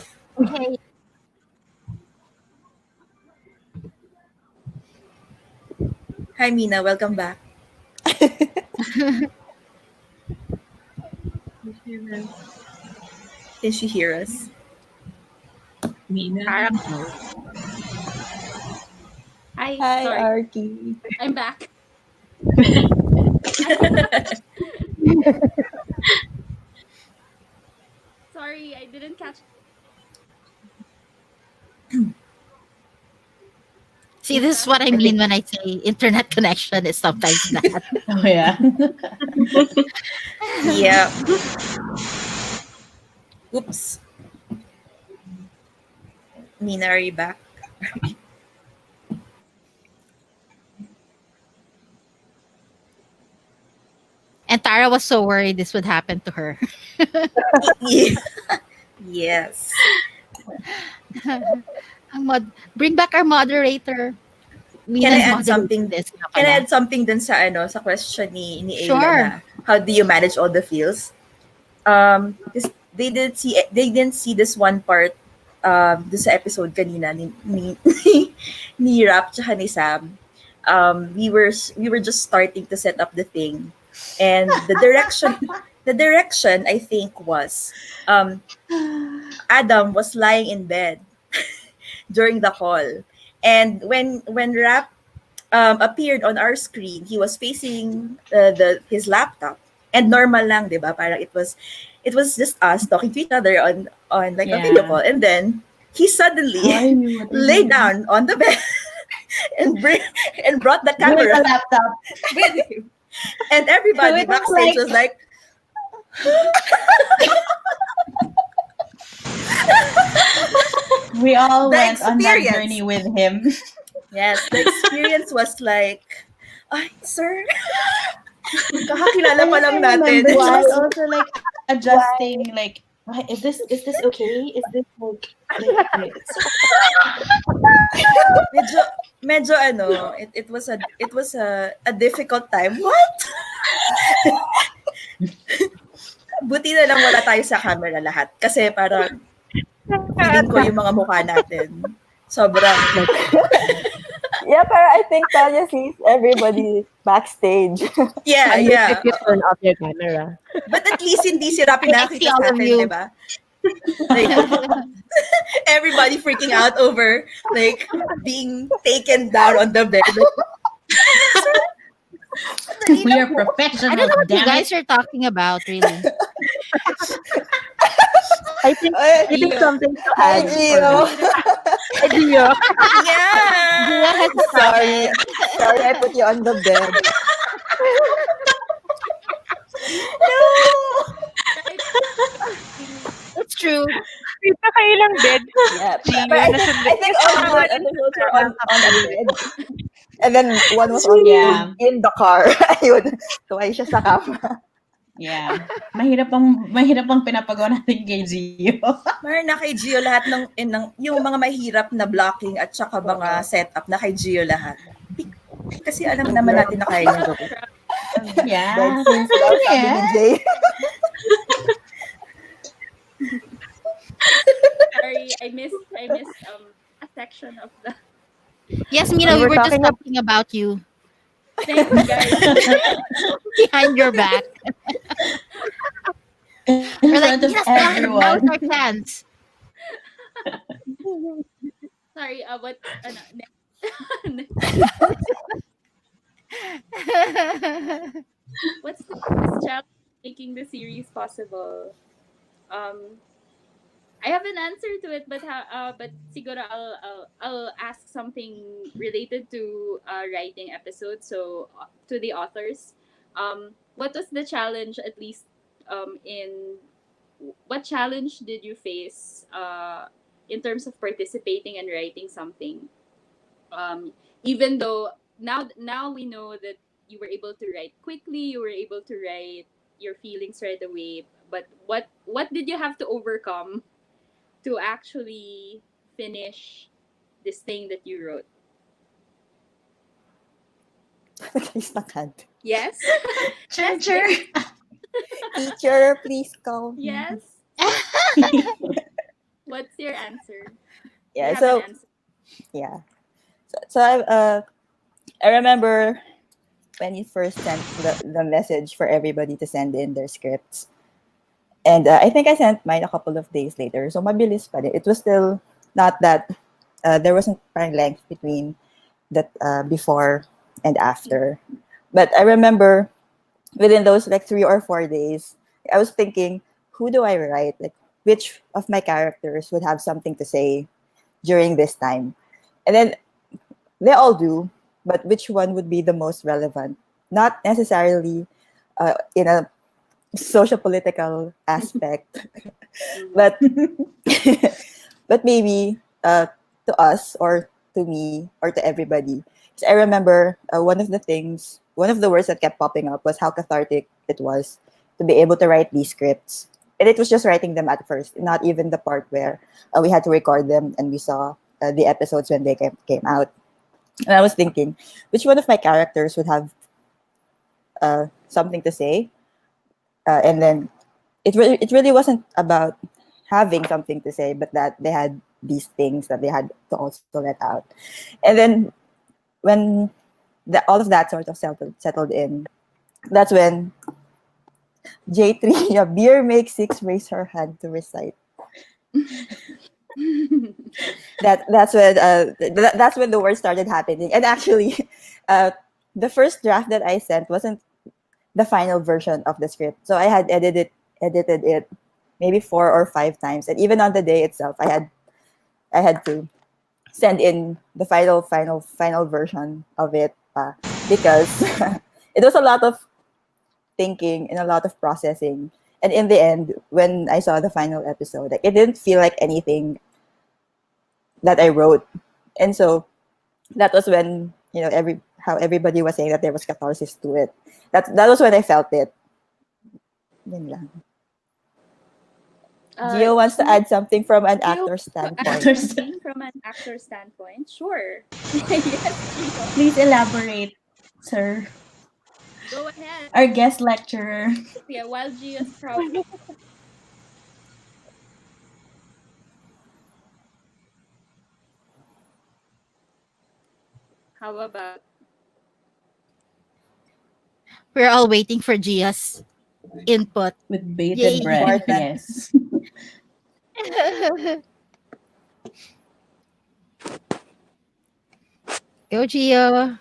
Speaker 1: Hi, Mina. Welcome back. Can she hear us?
Speaker 3: Mina.
Speaker 4: Parang no.
Speaker 2: Hi,
Speaker 6: Hi,
Speaker 2: sorry,
Speaker 6: Arky.
Speaker 2: I'm back. Sorry, I didn't catch.
Speaker 4: See, this is what I
Speaker 7: I
Speaker 4: mean
Speaker 7: think.
Speaker 4: when I say internet connection is sometimes bad.
Speaker 7: Oh yeah.
Speaker 1: Yeah. Oops. Mina, are you back?
Speaker 4: And Tara was so worried this would happen to her.
Speaker 1: Yeah. Yes.
Speaker 4: Bring back our moderator.
Speaker 1: Can I
Speaker 4: Mina's
Speaker 1: add
Speaker 4: moderating
Speaker 1: something?
Speaker 4: this nga
Speaker 1: Can I
Speaker 4: pala.
Speaker 1: add something dun sa sa question ni Ayla na
Speaker 4: Sure.
Speaker 1: how do you manage all the feels? This, they didn't see this one part dun sa episode kanina ni Rap tsaka ni Sam. We were just starting to set up the thing, and the direction I think was Adam was lying in bed during the call, and when Rap appeared on our screen, he was facing the his laptop. And normal lang, 'di ba? Parang it was just us talking to each other on like a video
Speaker 7: Yeah.
Speaker 1: call. And then he
Speaker 7: How
Speaker 1: suddenly
Speaker 7: are you? What are
Speaker 1: lay
Speaker 7: you?
Speaker 1: down on the bed and and brought the
Speaker 7: With
Speaker 1: camera
Speaker 7: a laptop.
Speaker 1: with him. And
Speaker 7: So
Speaker 1: everybody
Speaker 7: it was
Speaker 1: backstage
Speaker 7: like
Speaker 1: was like,
Speaker 7: we all
Speaker 1: the
Speaker 7: went on that
Speaker 1: experience.
Speaker 7: journey with him.
Speaker 1: Yes, the experience was like, ay, sir, kakakilala
Speaker 7: And
Speaker 1: pa
Speaker 7: then
Speaker 1: lang
Speaker 7: I
Speaker 1: natin.
Speaker 7: remember he
Speaker 6: Why?
Speaker 7: was also like adjusting, like, "Why, is this okay? Is this like
Speaker 1: medyo medyo it was a difficult time. What? Buti na lang wala tayo sa camera lahat kasi parang feeling ko yung mga mukha natin sobrang
Speaker 6: Yeah, pero I think Tanya sees everybody backstage.
Speaker 1: yeah,
Speaker 6: Unless
Speaker 1: yeah.
Speaker 6: if you turn off your camera.
Speaker 1: But at least hindi si Rapi
Speaker 4: I see
Speaker 1: nakita
Speaker 4: all
Speaker 1: sa
Speaker 4: of
Speaker 1: atin,
Speaker 4: you.
Speaker 1: di ba? Like, everybody freaking out over like being taken down on the bed. Like,
Speaker 7: we are
Speaker 4: I
Speaker 7: professionals,
Speaker 4: don't know what you
Speaker 7: damn
Speaker 4: guys
Speaker 7: it."
Speaker 4: are talking about, really.
Speaker 6: I think
Speaker 1: Ay,
Speaker 6: you have
Speaker 2: Gio.
Speaker 6: something to
Speaker 1: hi,
Speaker 6: add.
Speaker 1: Gio.
Speaker 6: Hi, Gio.
Speaker 4: Gia
Speaker 1: Yeah.
Speaker 4: has a
Speaker 6: Sorry.
Speaker 4: comment.
Speaker 6: Sorry, I put you on the bed.
Speaker 1: No.
Speaker 2: Right?
Speaker 4: It's true.
Speaker 5: May nakailang bed.
Speaker 6: Yeah.
Speaker 5: Gio,
Speaker 6: But
Speaker 5: nasunod.
Speaker 6: I think all of those episodes were on a bed. And then one was
Speaker 7: Yeah.
Speaker 6: in the car. Ayun. Tuway siya sa kama.
Speaker 7: Yeah. Mahirap ang pinapagawa natin kay Gio.
Speaker 1: Meron na kay Gio lahat yung mga mahirap na blocking at saka mga setup na kay Gio lahat. Kasi alam naman natin na kaya niya gawin.
Speaker 6: Bed
Speaker 7: Yeah.
Speaker 6: scenes daw, sabi ni
Speaker 7: Yeah.
Speaker 6: Jay.
Speaker 2: Sorry, I missed a section of the.
Speaker 4: Yes, Mina,
Speaker 6: We
Speaker 4: we
Speaker 6: were
Speaker 4: were just
Speaker 6: talking about
Speaker 4: talking about you
Speaker 2: Thanks, guys.
Speaker 4: behind your back.
Speaker 7: In
Speaker 4: We're like,
Speaker 7: front of
Speaker 4: Mina's back. Now
Speaker 7: everyone.
Speaker 4: it's our chance.
Speaker 2: Sorry, what's next? What's the biggest challenge making the series possible? Um, I have an answer to it, but siguro I'll ask something related to writing episodes. So to the authors, what was the challenge, at least in what challenge did you face in terms of participating and writing something? Even though now we know that you were able to write quickly, you were able to write your feelings right away. But what did you have to overcome to actually finish this thing that you wrote?
Speaker 8: He's not hand.
Speaker 2: Yes.
Speaker 7: Sure,
Speaker 2: Yes,
Speaker 7: sure.
Speaker 8: Teacher, please come.
Speaker 2: yes. What's your answer? Do you
Speaker 8: Yeah.
Speaker 2: have an
Speaker 8: So
Speaker 2: answer?
Speaker 8: yeah. So I remember when you first sent the message for everybody to send in their scripts. And I think I sent mine a couple of days later. So mabilis pa din. It was still not that, there wasn't parang length between that, before and after. But I remember within those like 3 or 4 days, I was thinking, who do I write? Like, which of my characters would have something to say during this time? And then they all do, but which one would be the most relevant? Not necessarily in a social political aspect, but but maybe to us or to me or to everybody. 'Cause I remember one of the words that kept popping up was how cathartic it was to be able to write these scripts. And it was just writing them at first, not even the part where we had to record them and we saw the episodes when they came out. And I was thinking, which one of my characters would have something to say? And then it really wasn't about having something to say, but that they had these things that they had to also let out. And then when all of that sort of settled in, that's when J3, yeah, beer makes six raise her hand to recite. That's when the words started happening. And actually, uh, the first draft that I sent wasn't the final version of the script. So I had edited it maybe 4 or 5 times, and even on the day itself, I had to send in the final version of it, because it was a lot of thinking and a lot of processing. And in the end, when I saw the final episode, like, it didn't feel like anything that I wrote, and so that was when, how everybody was saying that there was catharsis to it. That was when I felt it. Yun lang. Gio wants to add something from an
Speaker 2: Gio,
Speaker 8: actor
Speaker 2: to add
Speaker 8: standpoint.
Speaker 2: something from an actor standpoint? Sure. Yes, Gio.
Speaker 7: Please elaborate, sir.
Speaker 2: Go ahead.
Speaker 7: Our guest lecturer.
Speaker 2: Yeah, while Gio's probably how about
Speaker 4: We're all waiting for Gia's input.
Speaker 7: With bated
Speaker 4: Yay.
Speaker 7: breath,
Speaker 8: Important.
Speaker 7: yes.
Speaker 4: Go, Gio.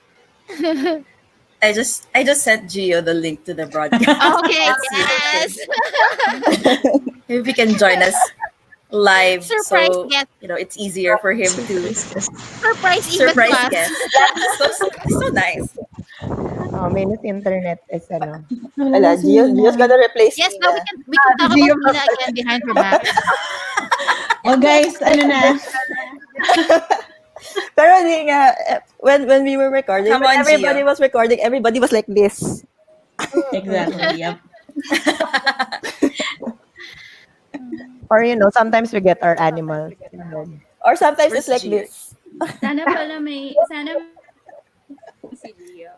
Speaker 1: I just sent Gio the link to the broadcast.
Speaker 4: Okay,
Speaker 1: Let's see
Speaker 4: yes.
Speaker 1: if we can join us live,
Speaker 4: Surprise
Speaker 1: so
Speaker 4: guest.
Speaker 1: it's easier for him to
Speaker 4: Surprise even
Speaker 1: surprise
Speaker 4: plus.
Speaker 1: guest. So nice.
Speaker 6: Oh, minus internet is ano.
Speaker 8: Wala, Gio's gonna replace
Speaker 4: Yes,
Speaker 8: me
Speaker 4: now
Speaker 8: na.
Speaker 4: we can talk
Speaker 5: Gio.
Speaker 4: about Mina again behind her back.
Speaker 7: Oh, guys, ano na?
Speaker 8: Pero hindi nga, when we were recording,
Speaker 1: Come
Speaker 8: when
Speaker 1: on,
Speaker 8: everybody
Speaker 1: Gio.
Speaker 8: was recording, everybody was like this.
Speaker 7: Exactly, yep.
Speaker 6: Or sometimes we get our animals.
Speaker 8: Or sometimes
Speaker 1: Where's
Speaker 8: it's like
Speaker 1: Gio?
Speaker 8: this.
Speaker 2: sana si Gio.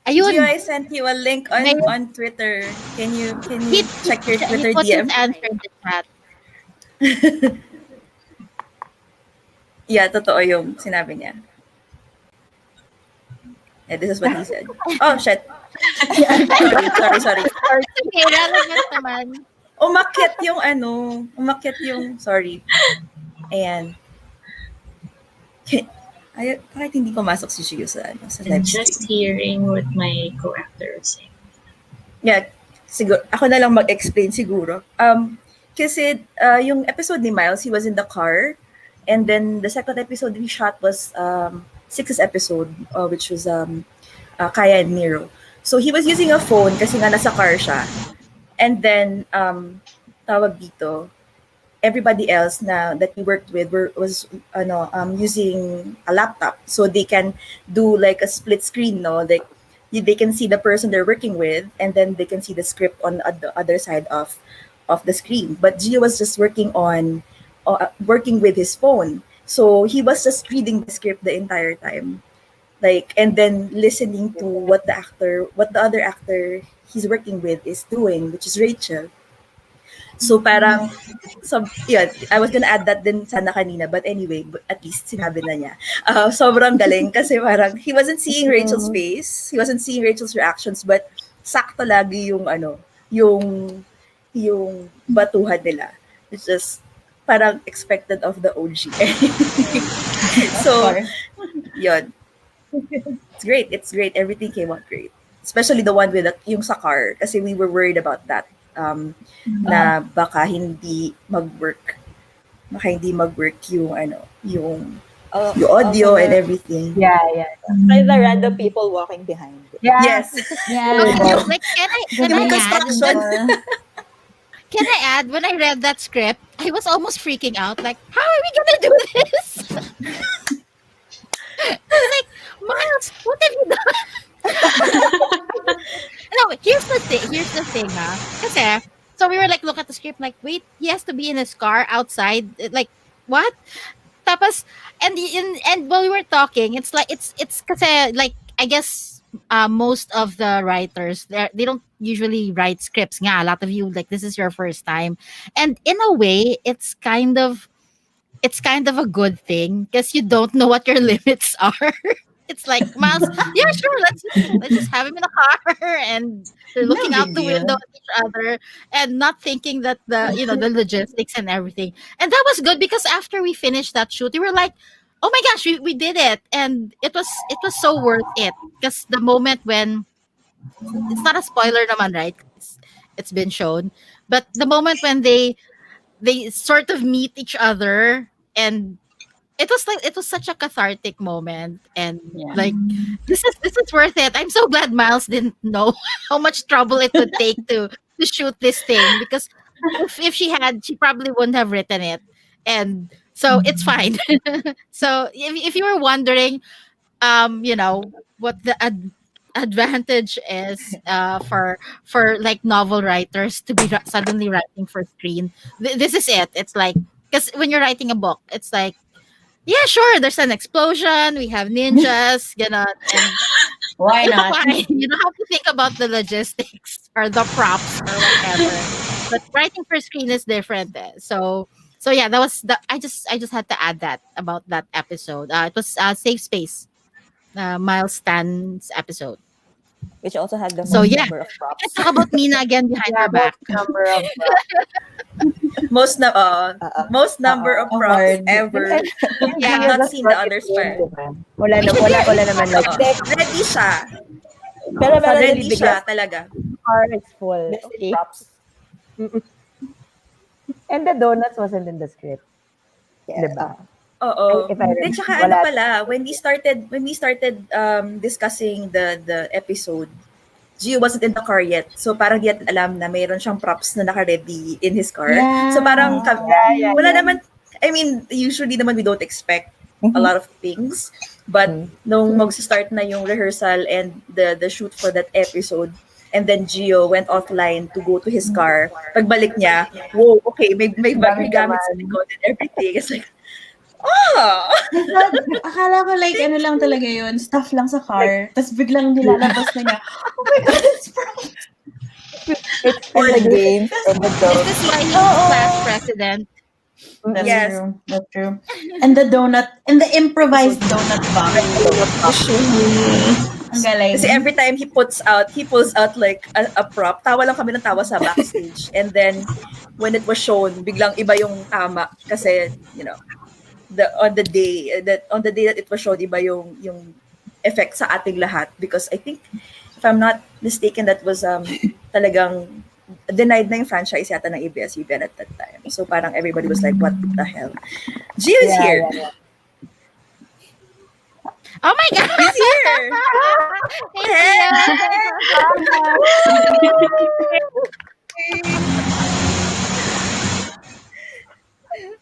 Speaker 4: Ayun.
Speaker 1: Gio, I sent you a link
Speaker 4: May-
Speaker 1: on Twitter. Can you
Speaker 4: He-
Speaker 1: check your
Speaker 4: he
Speaker 1: Twitter
Speaker 4: put his
Speaker 1: DM?
Speaker 4: answer in the chat.
Speaker 1: Yeah, totoo yung sinabi niya. Yeah, this is what he said. Oh, shit. Sorry.
Speaker 4: Okay, relevant naman.
Speaker 1: Umakyat yung, sorry. Ayan. Bakit hindi pumasok si Gio sa live
Speaker 3: I'm just
Speaker 1: stream?
Speaker 3: hearing what my co-actor is saying.
Speaker 1: Yeah, siguro, ako na lang mag-explain siguro. kasi yung episode ni Miles, he was in the car. And then the second episode we shot was Six's episode, which was Kaya and Miro. So he was using a phone kasi nga nasa car siya. And then, tawag dito, everybody else na that we worked with was using a laptop, so they can do like a split screen, no, like they can see the person they're working with, and then they can see the script on the other side of the screen. But Gio was just working with his phone, so he was just reading the script the entire time, like, and then listening to what the other actor he's working with is doing, which is Rachel. So parang, so, yun, I was gonna add that din sana kanina, but anyway, at least sinabi na niya. Sobrang galing kasi parang he wasn't seeing Rachel's face, he wasn't seeing Rachel's reactions, but sakto lagi yung batuhan nila. It's just parang expected of the OG. So, yun. It's great. Everything came out great. Especially the one with yung sa car, kasi we were worried about that. Na baka hindi mag-work yung yung audio and everything.
Speaker 6: Yeah.
Speaker 8: By the random people walking behind.
Speaker 6: Yeah.
Speaker 1: Yes.
Speaker 7: Yeah.
Speaker 4: Like, can I
Speaker 1: Yung
Speaker 4: add?
Speaker 1: construction.
Speaker 4: Can I add? When I read that script, I was almost freaking out. Like, how are we gonna do this? Like, Miles, what have you done? No, here's the thing, Kasi, so we were like, look at the script, like, wait, he has to be in his car outside. Like, what? Tapos, and while we were talking, it's like, it's kasi, like, I guess, most of the writers, they don't usually write scripts nga. A lot of you, like, this is your first time. And in a way, it's kind of a good thing because you don't know what your limits are. It's like, Miles, yeah, sure, let's just have him in a car, and they're looking
Speaker 7: No
Speaker 4: out
Speaker 7: big
Speaker 4: the
Speaker 7: deal.
Speaker 4: window at each other and not thinking that the logistics and everything. And that was good because after we finished that shoot, we were like, oh my gosh, we did it, and it was so worth it because the moment when, it's not a spoiler naman, right? It's been shown, but the moment when they sort of meet each other, and it was such a cathartic moment, and
Speaker 7: Yeah.
Speaker 4: like, this is worth it. I'm so glad Miles didn't know how much trouble it would take to shoot this thing, because if she had, she probably wouldn't have written it, and so it's fine. So if you were wondering, what the advantage is, for like novel writers to be suddenly writing for screen, this is it. It's like, because when you're writing a book, it's like, yeah, sure, there's an explosion, we have ninjas, and
Speaker 7: Why not?
Speaker 4: fine. You don't have to think about the logistics or the props or whatever. But writing for screen is different. So yeah, that was I just had to add that about that episode. It was Safe Space, Miles Stan's episode.
Speaker 8: Which also had the
Speaker 4: So
Speaker 8: most
Speaker 4: yeah,
Speaker 8: number of
Speaker 4: let's
Speaker 8: props.
Speaker 4: talk about Mina again behind
Speaker 6: Yeah,
Speaker 4: her back.
Speaker 6: number of
Speaker 1: Most number of props
Speaker 7: Award.
Speaker 1: ever.
Speaker 4: Yeah,
Speaker 1: I've not seen the others pa.
Speaker 6: Wala naman like
Speaker 1: Ready siya.
Speaker 8: Pero meron din
Speaker 1: Ready siya
Speaker 8: bigla
Speaker 1: talaga.
Speaker 6: car is full.
Speaker 8: missing
Speaker 6: Okay.
Speaker 8: props.
Speaker 6: And the donuts wasn't in the script.
Speaker 8: Yeah.
Speaker 6: Diba?
Speaker 1: Oo.
Speaker 6: If I
Speaker 1: Then
Speaker 6: remember,
Speaker 1: tsaka
Speaker 6: wala.
Speaker 1: pala, when we started discussing the episode, Gio wasn't in the car yet. So parang di natin alam na mayroon siyang props na naka-ready in his car.
Speaker 7: Yeah.
Speaker 1: So parang
Speaker 6: Yeah.
Speaker 1: wala naman, I mean, usually naman we don't expect a lot of things. But nung mag-start na yung rehearsal and the shoot for that episode, and then Gio went offline to go to his car. Pagbalik niya, whoa, okay, may gamit sa likod and everything. It's like,
Speaker 7: I thought, akala ko like ano lang talaga yun, stuff lang sa car. Tapos biglang nilalabas na niya, oh my God, it's props.
Speaker 6: It's
Speaker 8: And the games and the
Speaker 4: Is
Speaker 8: jokes.
Speaker 4: this why he's class president?
Speaker 7: That's
Speaker 1: Yes.
Speaker 7: true. That's true. And the donut, and the improvised donut box. Ang galing.
Speaker 1: kasi every time he pulls out like a prop, tawa lang kami ng tawa sa backstage. And then when it was shown, biglang iba yung tama kasi, on the day that it was shown, iba yung effect sa ating lahat, because I think, if I'm not mistaken, that was talagang denied na yung franchise yata ng ABS-CBN at that time. So parang everybody was like, what the hell? Gio is here.
Speaker 4: Oh my God!
Speaker 1: He's here.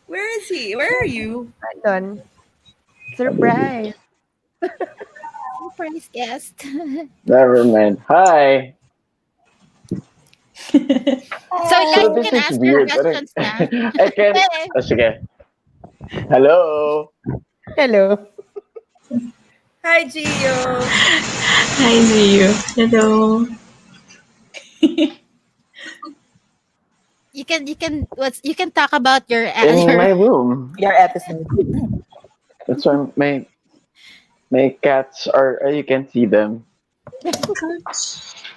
Speaker 1: Where is he? Where are you?
Speaker 6: Andun. Surprise.
Speaker 4: Surprise guest.
Speaker 9: Never mind. Hi.
Speaker 4: So guys,
Speaker 9: So
Speaker 4: you
Speaker 9: this
Speaker 4: can
Speaker 9: is
Speaker 4: ask your
Speaker 9: weird.
Speaker 4: questions now.
Speaker 9: I can. Oh, sige. Hello.
Speaker 6: Hello.
Speaker 1: Hi, Gio.
Speaker 3: Hi, Gio. Hello.
Speaker 4: You can talk about your
Speaker 9: In my room.
Speaker 8: Your episode.
Speaker 9: That's why my cats are. You can see them.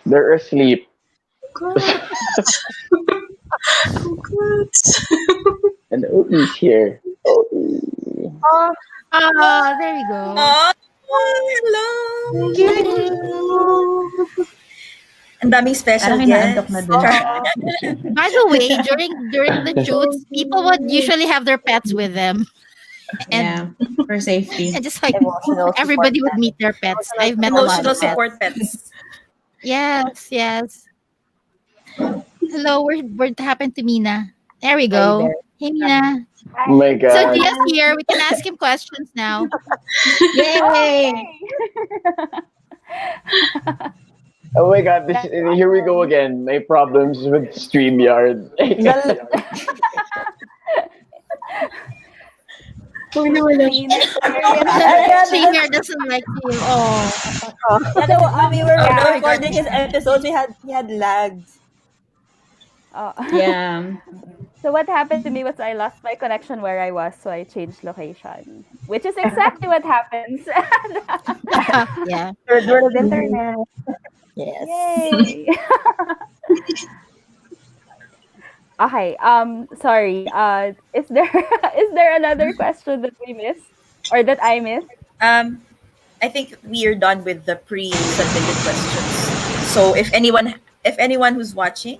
Speaker 9: They're asleep. And Obi's here. Obi.
Speaker 6: Oh,
Speaker 4: there you go.
Speaker 1: Oh, hello. Ang daming special
Speaker 7: Parang inaantok
Speaker 1: guests.
Speaker 7: na din.
Speaker 4: By the way, during the shoots, people would usually have their pets with them.
Speaker 7: Yeah, for safety.
Speaker 4: And just like
Speaker 8: Emotional support
Speaker 4: everybody would meet their pets. I've met a lot
Speaker 1: Emotional
Speaker 4: of pets.
Speaker 1: support pets.
Speaker 4: Yes. Hello, what happened to Mina? There we go. Hey Mina.
Speaker 9: Oh my
Speaker 4: So
Speaker 9: god.
Speaker 4: Gia's here. We can ask him questions now.
Speaker 6: yay!
Speaker 9: Oh my god. Here we go again. My problems with StreamYard.
Speaker 4: Streamer doesn't like you. Oh.
Speaker 8: Yeah, when we were
Speaker 1: no,
Speaker 8: recording his episodes, we had lags.
Speaker 7: Yeah.
Speaker 2: So what happened to me was I lost my connection where I was, so I changed location, which is exactly what happens.
Speaker 4: Yeah.
Speaker 6: Third world internet.
Speaker 8: Yes.
Speaker 2: Yay! Okay. Sorry. Is there another question that we missed or that I missed?
Speaker 1: I think we are done with the pre-submitted questions. So if anyone who's watching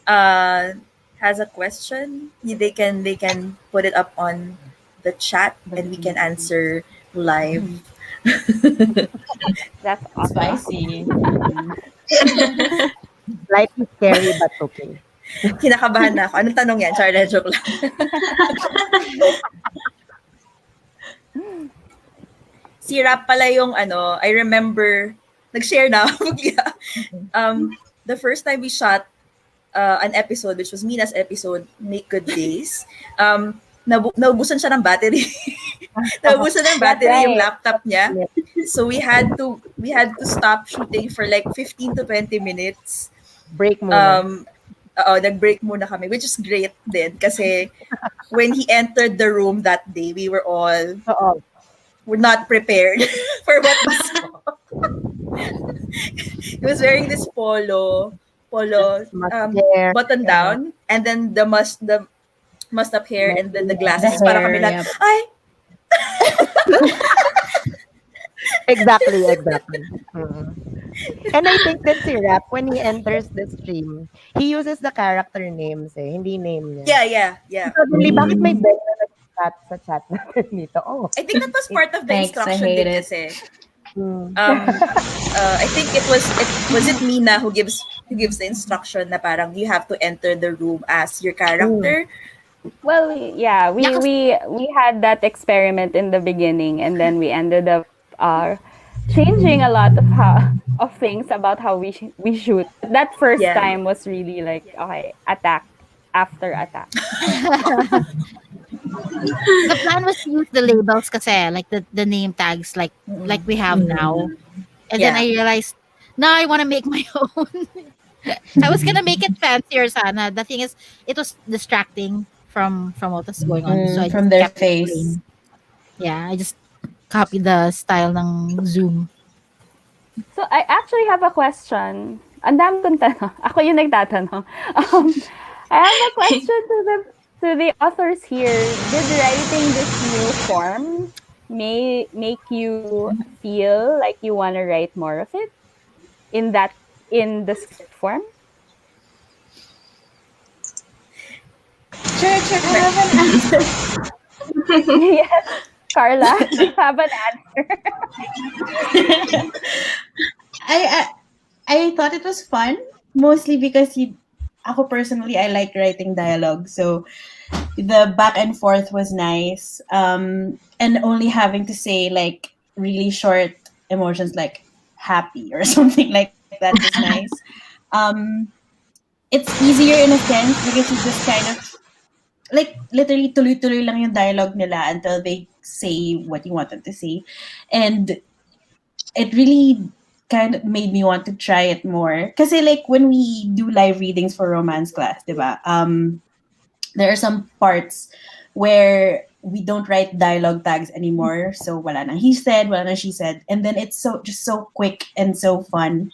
Speaker 1: has a question, they can put it up on the chat and we can answer live.
Speaker 2: That's awesome.
Speaker 7: Spicy.
Speaker 6: Slightly scary but okay.
Speaker 1: Kinakabahan na ako. Anong tanong yan? Sorry, joke lang. Si Rap pala yung I remember, nag-share na ako. The first time we shot an episode, which was Mina's episode, Make Good Days, naubusan siya ng battery. Naubusan ng battery yung laptop niya. So we had to stop shooting for like 15 to 20 minutes.
Speaker 6: Break muna.
Speaker 1: Nag-break muna kami, which is great din kasi when he entered the room that day, we were not prepared for what we saw. He was wearing this polo button down, and then the must up hair, and then the glasses. Para kami lang, ay!
Speaker 6: Exactly. And I think that si Rap, when he enters the stream, he uses the character names hindi name niya.
Speaker 1: Yeah.
Speaker 6: Suddenly, bakit may bell na nag-chat sa chat natin dito? Oh.
Speaker 1: I think that was part of the
Speaker 7: Thanks, I
Speaker 1: instruction
Speaker 7: hate
Speaker 1: din
Speaker 7: it.
Speaker 1: kasi. I think it was Mina who gives the instruction na parang you have to enter the room as your character.
Speaker 2: Well, yeah, we had that experiment in the beginning, and then we ended up changing a lot of things about how we shoot. That first time was really like, okay, attack after attack.
Speaker 4: The plan was to use the labels kasi, like the name tags like we have now. And then I realized, no, I want to make my own. I was gonna make it fancier sana. The thing is, it was distracting from what was going on. So I
Speaker 7: From
Speaker 4: just
Speaker 7: their
Speaker 4: kept it
Speaker 7: face.
Speaker 4: plain. Yeah, I just copied the style ng Zoom.
Speaker 2: So I actually have a question. Ang dami kong tanong. Ako yung nagtatanong. I have a question to the authors here. Did writing this new form make you feel like you want to write more of it in the script form?
Speaker 7: Sure,
Speaker 10: I
Speaker 7: but
Speaker 10: have an answer. Yes, Carla, do you have an answer?
Speaker 7: I I thought it was fun, mostly because ako personally, I like writing dialogue. So the back and forth was nice. And only having to say like really short emotions like happy or something like that was nice. Um, it's easier in a sense because you just kind of like literally tuloy-tuloy lang yung dialogue nila until they say what you want them to say. And it really kind of made me want to try it more. Kasi like when we do live readings for romance class, diba? There are some parts where we don't write dialogue tags anymore. So wala na he said, wala na she said. And then it's so just so quick and so fun.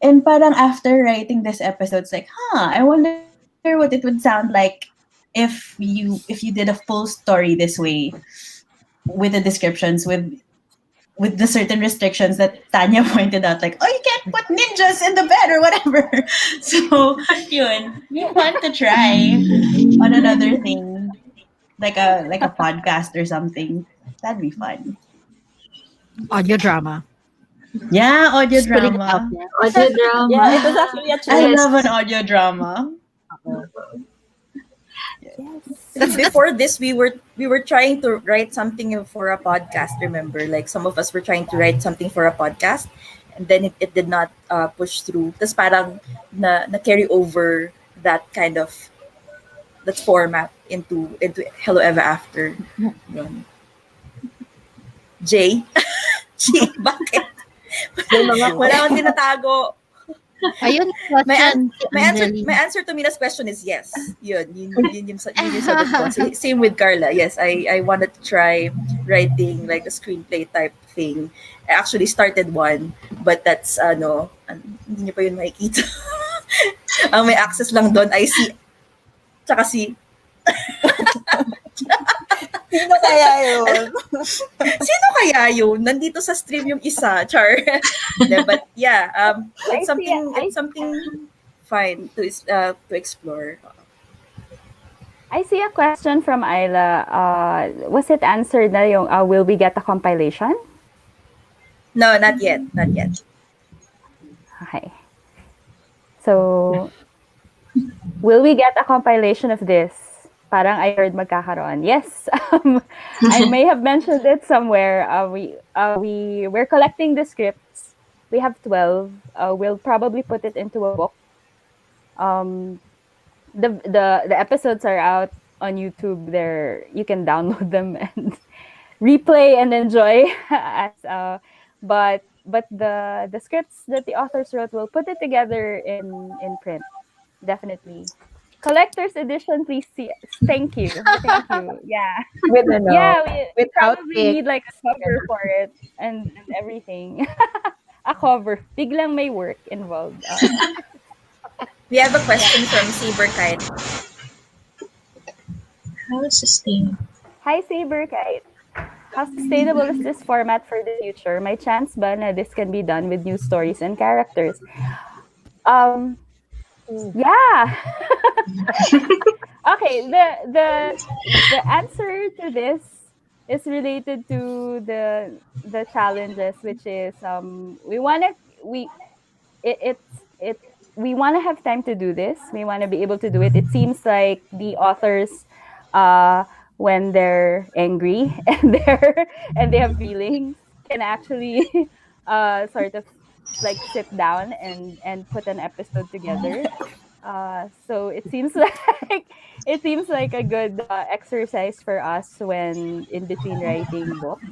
Speaker 7: And parang after writing this episode, it's like, I wonder what it would sound like if you did a full story this way with the descriptions with the certain restrictions that Tanya pointed out, like, oh, you can't put ninjas in the bed or whatever. So, yun, be fun to try on another thing, like a podcast or something. That'd be fun.
Speaker 4: Audio drama.
Speaker 7: Yeah, audio
Speaker 4: Just putting it out
Speaker 7: drama.
Speaker 4: there.
Speaker 8: Audio drama. Yeah, it was actually a
Speaker 7: I
Speaker 8: choice.
Speaker 7: love an audio drama.
Speaker 8: Yes.
Speaker 1: Before this, we were trying to write something for a podcast. Remember, like some of us were trying to write something for a podcast, and then it did not push through. Tapos parang na carry over that kind of that format into Hello Ever After. Yun. Jay, Jay, bakit? Wala akong tinatago.
Speaker 4: Ayun,
Speaker 1: My,
Speaker 4: question.
Speaker 1: my answer to Mina's question is yes. Yun yung sagot ko. Same with Carla. Yes, I wanted to try writing like a screenplay type thing. I actually started one, but that's hindi niyo pa yun makikita. Ang may access lang doon ay tsaka
Speaker 8: Sino kaya yun?
Speaker 1: Sino kaya yun? Nandito sa stream yung isa, Char. But yeah, it's something fine to explore.
Speaker 10: I see a question from Ayla. Was it answered na yung will we get a compilation?
Speaker 1: No, not yet. Not yet.
Speaker 10: Okay. So, will we get a compilation of this? Parang I heard magkakaroon. Yes. I may have mentioned it somewhere. We're collecting the scripts. We have 12. We'll probably put it into a book. The episodes are out on YouTube. There you can download them and replay and enjoy. But the scripts that the authors wrote, we'll put it together in print. Definitely. Collector's edition, please see. Thank you. Yeah.
Speaker 6: With
Speaker 10: We
Speaker 6: without
Speaker 10: probably need like a cover for it and everything. A cover. Biglang may work involved.
Speaker 1: We have a question from Saberkite.
Speaker 3: How sustainable?
Speaker 10: Hi, Saberkite. How sustainable is this format for the future? May chance ba na this can be done with new stories and characters? Yeah. Okay, the answer to this is related to the challenges, which is we want to have time to do this. We want to be able to do it. It seems like the authors when they're angry and they have feelings can actually sort of like sit down and put an episode together. So it seems like a good exercise for us when in between writing books.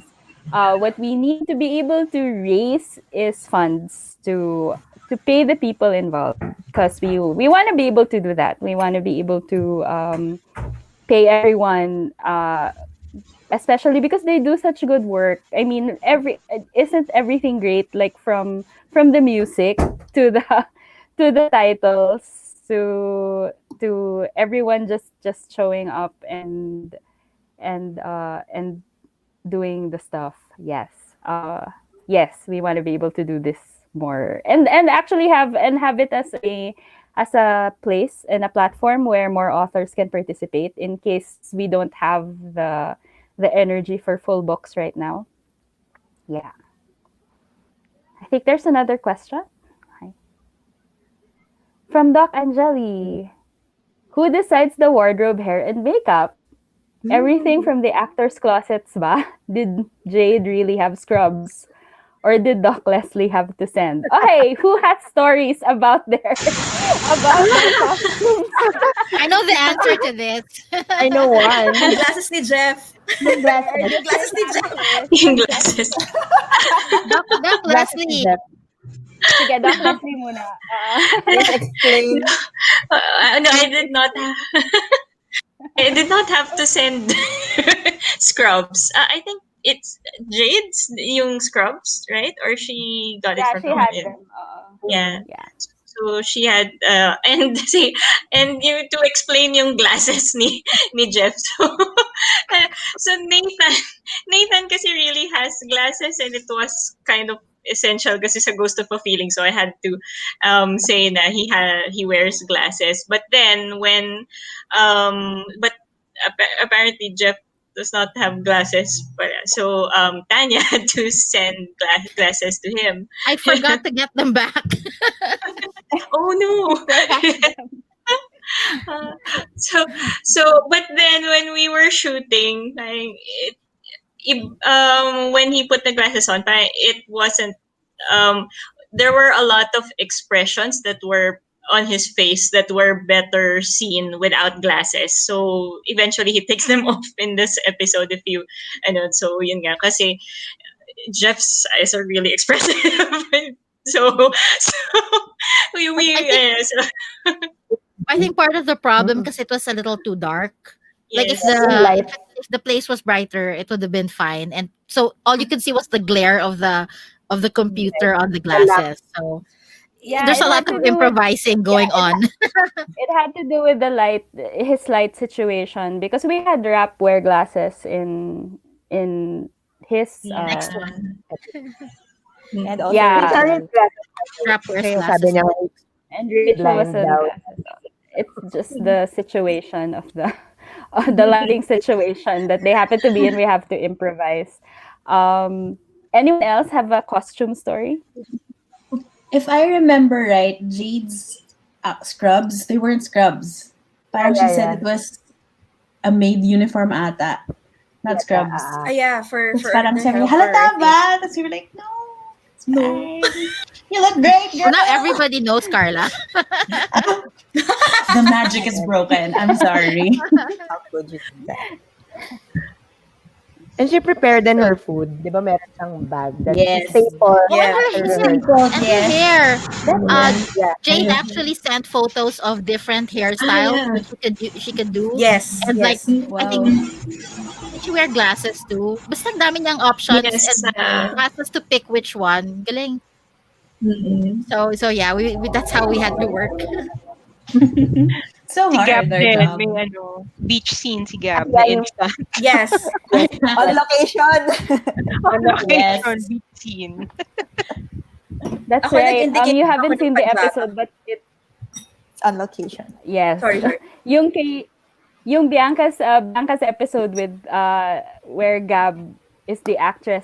Speaker 10: What we need to be able to raise is funds to pay the people involved, because we want to be able to do that. We want to be able to pay everyone, especially because they do such good work. I mean, isn't everything great, like from the music to the titles to everyone just showing up and doing the stuff. Yes. Yes, we want to be able to do this more and actually have it as as a place and a platform where more authors can participate in case we don't have the energy for full books right now. Yeah. I think there's another question. Hi. From Doc Angeli. Who decides the wardrobe, hair, and makeup? Everything from the actors' closets ba? Did Jade really have scrubs? Or did Doc Leslie have to send? Okay, who has stories about their costumes?
Speaker 4: I know the answer to this.
Speaker 6: I know one.
Speaker 1: Yung glasses ni Jeff.
Speaker 6: Yung glasses.
Speaker 1: Yung glasses ni Jeff.
Speaker 3: Yung glasses.
Speaker 4: Doc Leslie.
Speaker 10: Sige, Doc Leslie muna.
Speaker 8: Please explain.
Speaker 3: No, I did not have to send scrubs. I think it's Jade's yung scrubs, right? Or she got it
Speaker 10: Yeah,
Speaker 3: from
Speaker 10: she had
Speaker 3: someone else.
Speaker 10: them.
Speaker 3: Yeah.
Speaker 10: Yeah.
Speaker 3: So she had and you to explain yung glasses ni Jeff. So Nathan kasi really has glasses, and it was kind of essential kasi sa Ghost of a Feeling, so I had to say na he wears glasses. But then when but apparently Jeff does not have glasses, but so Tanya had to send glasses to him.
Speaker 4: I forgot to get them back.
Speaker 3: Oh no. But then when we were shooting, like when he put the glasses on, it wasn't there were a lot of expressions that were on his face that were better seen without glasses. So eventually he takes them off in this episode, if you so yun nga kasi Jeff's eyes are really expressive. so
Speaker 4: I think part of the problem because it was a little too dark. Like
Speaker 3: Yes.
Speaker 4: if the place was brighter, it would have been fine. And so all you could see was the glare of the computer on the glasses. So
Speaker 10: Yeah,
Speaker 4: there's
Speaker 10: it
Speaker 4: a
Speaker 10: had
Speaker 4: lot
Speaker 10: to
Speaker 4: of
Speaker 10: do with-
Speaker 4: improvising going on.
Speaker 10: It had to do with his light situation, because we had Rap wear glasses in his
Speaker 3: Next one.
Speaker 8: And also,
Speaker 10: Yeah.
Speaker 8: Rachel.
Speaker 4: Rap wears
Speaker 6: Kasi
Speaker 4: glasses.
Speaker 6: sabi niya,
Speaker 10: and Rachel was
Speaker 6: blind
Speaker 10: in
Speaker 6: daw.
Speaker 10: glasses. It's just the situation of the lighting situation that they happen to be in. We have to improvise. Anyone else have a costume story?
Speaker 7: If I remember right, Jade's scrubs, they weren't scrubs. Parang she said it was a maid uniform ata. Not scrubs.
Speaker 1: Yeah, for
Speaker 7: Tapos parang
Speaker 1: the
Speaker 7: sabi,
Speaker 1: helper,
Speaker 7: halata
Speaker 1: I think.
Speaker 7: ba? Tapos we were like, no, it's fine. You look great, girl.
Speaker 4: Well, now everybody knows Carla.
Speaker 7: The magic is broken. I'm sorry.
Speaker 8: How could you do that?
Speaker 6: And she prepared then her food. Di ba meron siyang bag? That's
Speaker 7: Yes.
Speaker 6: staple.
Speaker 1: Yeah.
Speaker 6: after
Speaker 7: It's
Speaker 6: her-
Speaker 7: simple,
Speaker 4: And the
Speaker 7: yes.
Speaker 4: hair.
Speaker 6: Yeah.
Speaker 4: Jade actually sent photos of different hairstyles
Speaker 3: yeah.
Speaker 4: that she could do.
Speaker 1: Yes.
Speaker 4: And like,
Speaker 1: yes.
Speaker 4: I think, did she wear glasses too? Basta ang dami niyang options
Speaker 3: Yes,
Speaker 4: and classes to pick which one. Galing. So yeah, we that's how we had to work.
Speaker 7: So
Speaker 5: Si
Speaker 7: hard,
Speaker 5: Gab
Speaker 7: our
Speaker 5: din,
Speaker 7: job.
Speaker 5: may beach scene si Gab.
Speaker 6: Yeah,
Speaker 5: Na
Speaker 6: yung-
Speaker 5: Insta.
Speaker 1: Yes.
Speaker 8: On location.
Speaker 5: On
Speaker 7: Yes.
Speaker 5: location, beach scene.
Speaker 10: That's
Speaker 1: Ako
Speaker 10: right.
Speaker 1: nag-indicate
Speaker 10: You
Speaker 1: ako
Speaker 10: haven't
Speaker 1: ng
Speaker 10: seen the
Speaker 1: pagdata.
Speaker 10: episode, but
Speaker 8: It's on location.
Speaker 10: yes.
Speaker 1: Sorry.
Speaker 10: Yung Bianca's episode with where Gab is the actress.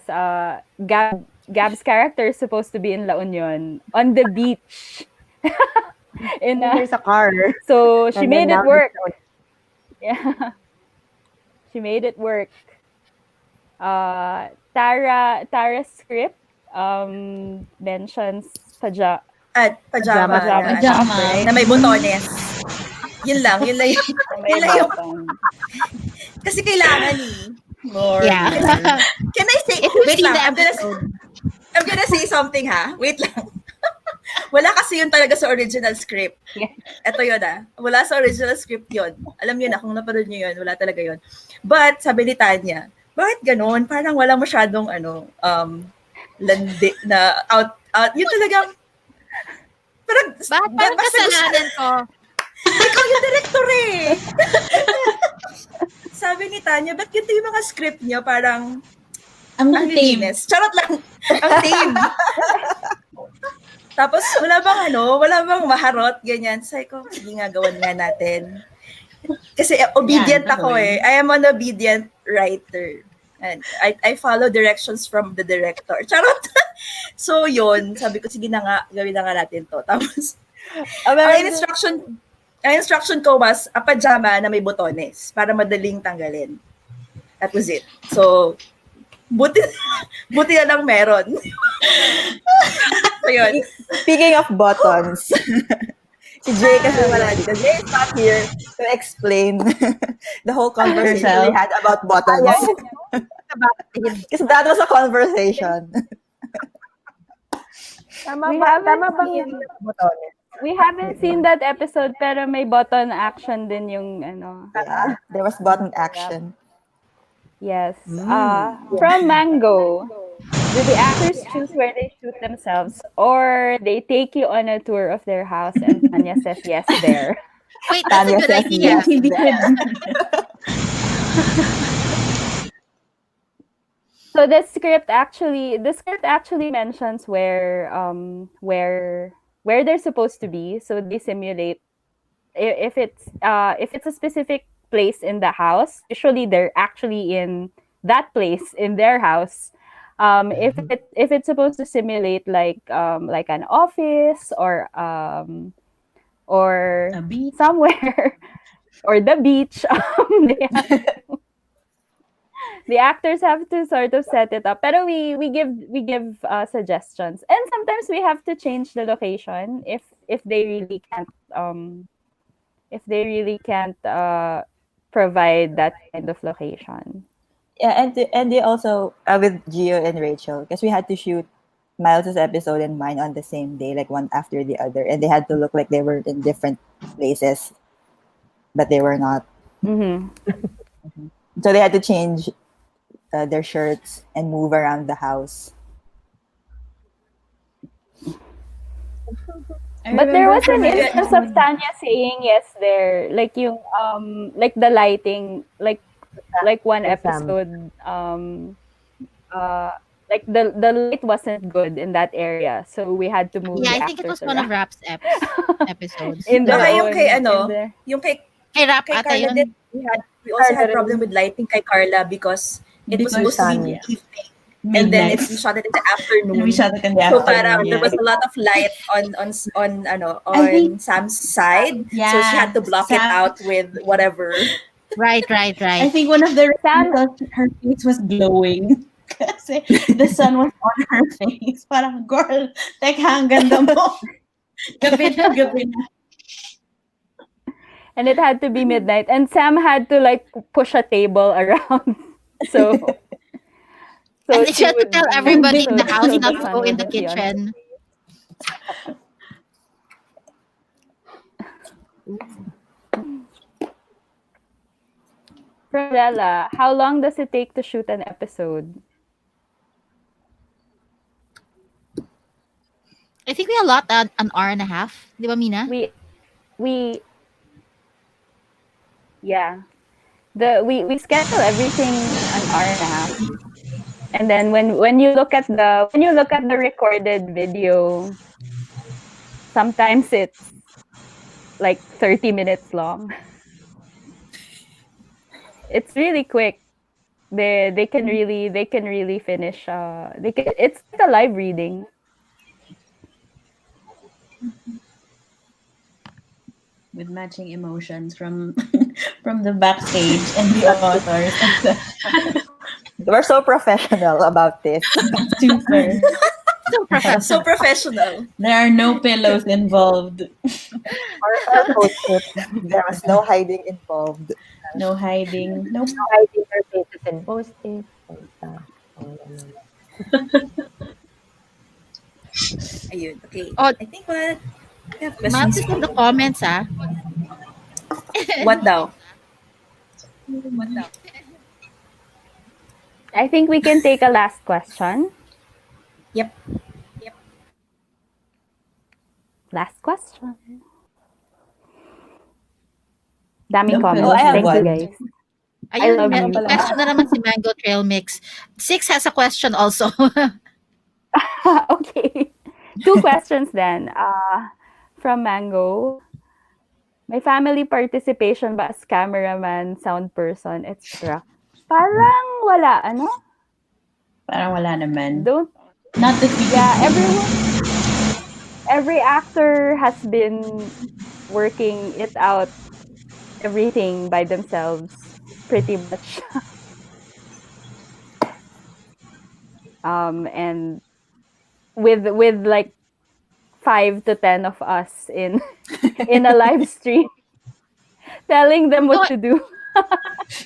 Speaker 10: Gab's character is supposed to be in La Union on the beach.
Speaker 6: There's a car.
Speaker 10: So she
Speaker 6: And
Speaker 10: made
Speaker 6: then
Speaker 10: it
Speaker 6: now
Speaker 10: work.
Speaker 6: it's-
Speaker 10: Yeah. She made it work. Tara's script mentions
Speaker 1: Pajama.
Speaker 6: Pajama.
Speaker 1: Na may botones. Yun lang yun lang yung, kasi kailangan more.
Speaker 4: Yeah.
Speaker 1: Can I say,
Speaker 4: It's
Speaker 1: wait
Speaker 4: within
Speaker 1: lang,
Speaker 4: the
Speaker 1: I'm gonna say something ha. Wait lang. Wala kasi yun talaga sa original script. Ito yun Wala sa original script yun. Alam niyo na, kung napanood niyo yun, wala talaga yun. But, sabi ni Tanya, bakit ganun? Parang wala masyadong, landi, na out, yun talagang, parang,
Speaker 4: Parang kasalanan ko.
Speaker 1: ikaw yung director eh. Sabi ni Tanya, ba't ganito yung mga script niyo? Parang,
Speaker 7: Ang
Speaker 1: ang
Speaker 7: tame.
Speaker 1: linis. Charot lang. Ang tame. Tapos wala bang maharot, ganyan. Sabi ko, sige nga, gawan nga natin. Kasi obedient
Speaker 7: Yan,
Speaker 1: ako
Speaker 7: tuloy.
Speaker 1: I am an obedient writer. And I follow directions from the director. Charot! So yun, sabi ko, sige na nga, gawin na nga natin to. Tapos, ang instruction ko was a pajama na may botones para madaling tanggalin. That was it. So, buti na lang meron. So yun.
Speaker 8: Speaking of buttons, si Jay kasi wala dito. Jay is not here to explain the whole conversation we had about buttons. Because that was a conversation.
Speaker 10: We haven't seen that episode, pero may button action din yung
Speaker 8: Yeah, there was button action.
Speaker 10: Yes. From Mango, do the actors choose where they shoot themselves, or they take you on a tour of their house and Tanya says yes there?
Speaker 4: Wait, that's a
Speaker 8: Tanya
Speaker 4: good
Speaker 8: says
Speaker 4: idea.
Speaker 8: yes.
Speaker 10: So the script actually mentions where they're supposed to be. So they simulate if it's a specific place in the house. Usually they're actually in that place in their house. If it's supposed to simulate like an office or
Speaker 7: A beach.
Speaker 10: somewhere or the beach, the actors have to sort of set it up. Pero we give suggestions, and sometimes we have to change the location if they really can't provide that kind of location.
Speaker 8: Yeah, and they also with Gio and Rachel, because we had to shoot Miles's episode and mine on the same day, like one after the other, and they had to look like they were in different places, but they were not.
Speaker 10: Mm-hmm.
Speaker 8: So they had to change their shirts and move around the house.
Speaker 10: But there was an instance of Tanya saying yes there, like yung like the lighting, like one episode, like the light wasn't good in that area, so we had to move.
Speaker 4: Yeah,
Speaker 10: the
Speaker 4: I think it was
Speaker 10: actors
Speaker 4: one of
Speaker 10: around.
Speaker 4: Rap's episodes.
Speaker 10: In the
Speaker 1: Baka yung
Speaker 10: own-
Speaker 1: kay
Speaker 10: in the-
Speaker 4: Kay Rap
Speaker 1: kay
Speaker 4: ata
Speaker 1: Carla
Speaker 4: yun.
Speaker 1: din, we also had problem with lighting kay Carla because it was
Speaker 7: Because
Speaker 1: supposed to be
Speaker 6: Tanya.
Speaker 1: evening. And then
Speaker 7: Midnight.
Speaker 1: we shot it in the afternoon.
Speaker 7: We shot it in the
Speaker 1: So
Speaker 7: afternoon.
Speaker 1: parang there
Speaker 7: yeah.
Speaker 1: was a lot of light on
Speaker 7: I think-
Speaker 1: Sam's side. So she
Speaker 7: Yeah,
Speaker 1: had to block it
Speaker 7: Sam-
Speaker 1: out with whatever.
Speaker 4: Right.
Speaker 7: I think one of the reasons her face was glowing. Kasi the sun was on her face. Parang, girl, teka, ang ganda mo. Gabi na.
Speaker 10: and it had to be midnight, and Sam had to like push a table around. So
Speaker 4: And she had to
Speaker 10: would
Speaker 4: tell
Speaker 10: be-
Speaker 4: everybody in the
Speaker 10: so
Speaker 4: house
Speaker 10: the
Speaker 4: not to
Speaker 10: sun
Speaker 4: go in the
Speaker 10: wouldn't be on.
Speaker 4: kitchen.
Speaker 10: From Bella, how long does it take to shoot an episode?
Speaker 4: I think we allot an hour and a half. Di ba, Mina?
Speaker 10: We yeah. We schedule everything an hour and a half. And then when you look at the recorded video, sometimes it's like 30 minutes long. It's really quick. They can really finish it's like a live reading.
Speaker 7: With matching emotions from from the backstage and the authors.
Speaker 8: We're so professional about this.
Speaker 7: Super.
Speaker 1: So professional.
Speaker 7: There are no pillows involved.
Speaker 8: Our post-it, there was no hiding involved.
Speaker 7: No hiding. No.
Speaker 6: Hiding her faces and post-it.
Speaker 1: Ayun, okay.
Speaker 4: Oh,
Speaker 1: I think what we have
Speaker 4: Maps
Speaker 1: questions.
Speaker 4: is in the comments, ah.
Speaker 1: What daw?
Speaker 10: I think we can take a last question.
Speaker 1: Yep.
Speaker 10: Last question. Daming
Speaker 7: No,
Speaker 10: comments.
Speaker 7: I have
Speaker 10: Thank you,
Speaker 8: one.
Speaker 10: guys.
Speaker 4: Ayun,
Speaker 10: love
Speaker 4: may
Speaker 10: you.
Speaker 4: question na naman si Mango Trail Mix. 6 has a question also.
Speaker 10: Okay. Two questions then. From Mango. May family participation ba as cameraman, sound person, etc.? Parang wala, ano?
Speaker 7: Parang wala naman.
Speaker 10: Don't,
Speaker 7: Not that we
Speaker 10: yeah,
Speaker 7: could see.
Speaker 10: every actor has been working it out, everything by themselves, pretty much. And with like 5 to 10 of us in in a live stream telling them
Speaker 4: Although,
Speaker 10: what to do.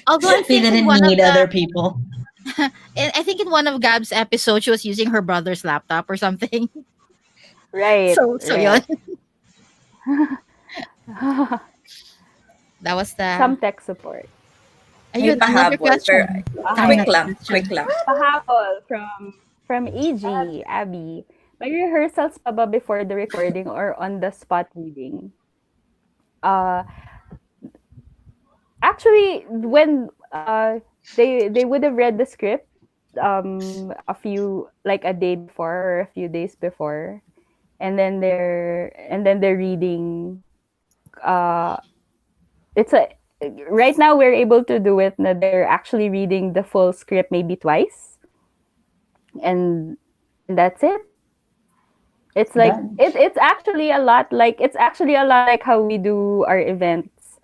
Speaker 4: although I
Speaker 7: We
Speaker 4: think in
Speaker 7: didn't
Speaker 4: one of
Speaker 7: need other
Speaker 4: the
Speaker 7: people.
Speaker 4: I think in one of Gab's episodes she was using her brother's laptop or something.
Speaker 10: Right,
Speaker 4: So yun.
Speaker 10: right.
Speaker 4: That was the
Speaker 10: Some tech support.
Speaker 1: May
Speaker 4: ayun, another
Speaker 1: pahabol, pero
Speaker 4: question.
Speaker 1: quick
Speaker 4: Tanya
Speaker 10: Pahabol.
Speaker 1: lang, quick
Speaker 4: question.
Speaker 1: lang.
Speaker 10: Pahabol from AG, Abby. May rehearsals pa ba before the recording or on the spot reading? Uh, Actually, when they would have read the script a few, like a day before or a few days before, and then they're reading. Uh, it's a Right now we're able to do it. Na they're actually reading the full script maybe twice, and that's it. It's like
Speaker 7: Done.
Speaker 10: it's actually a lot like how we do our events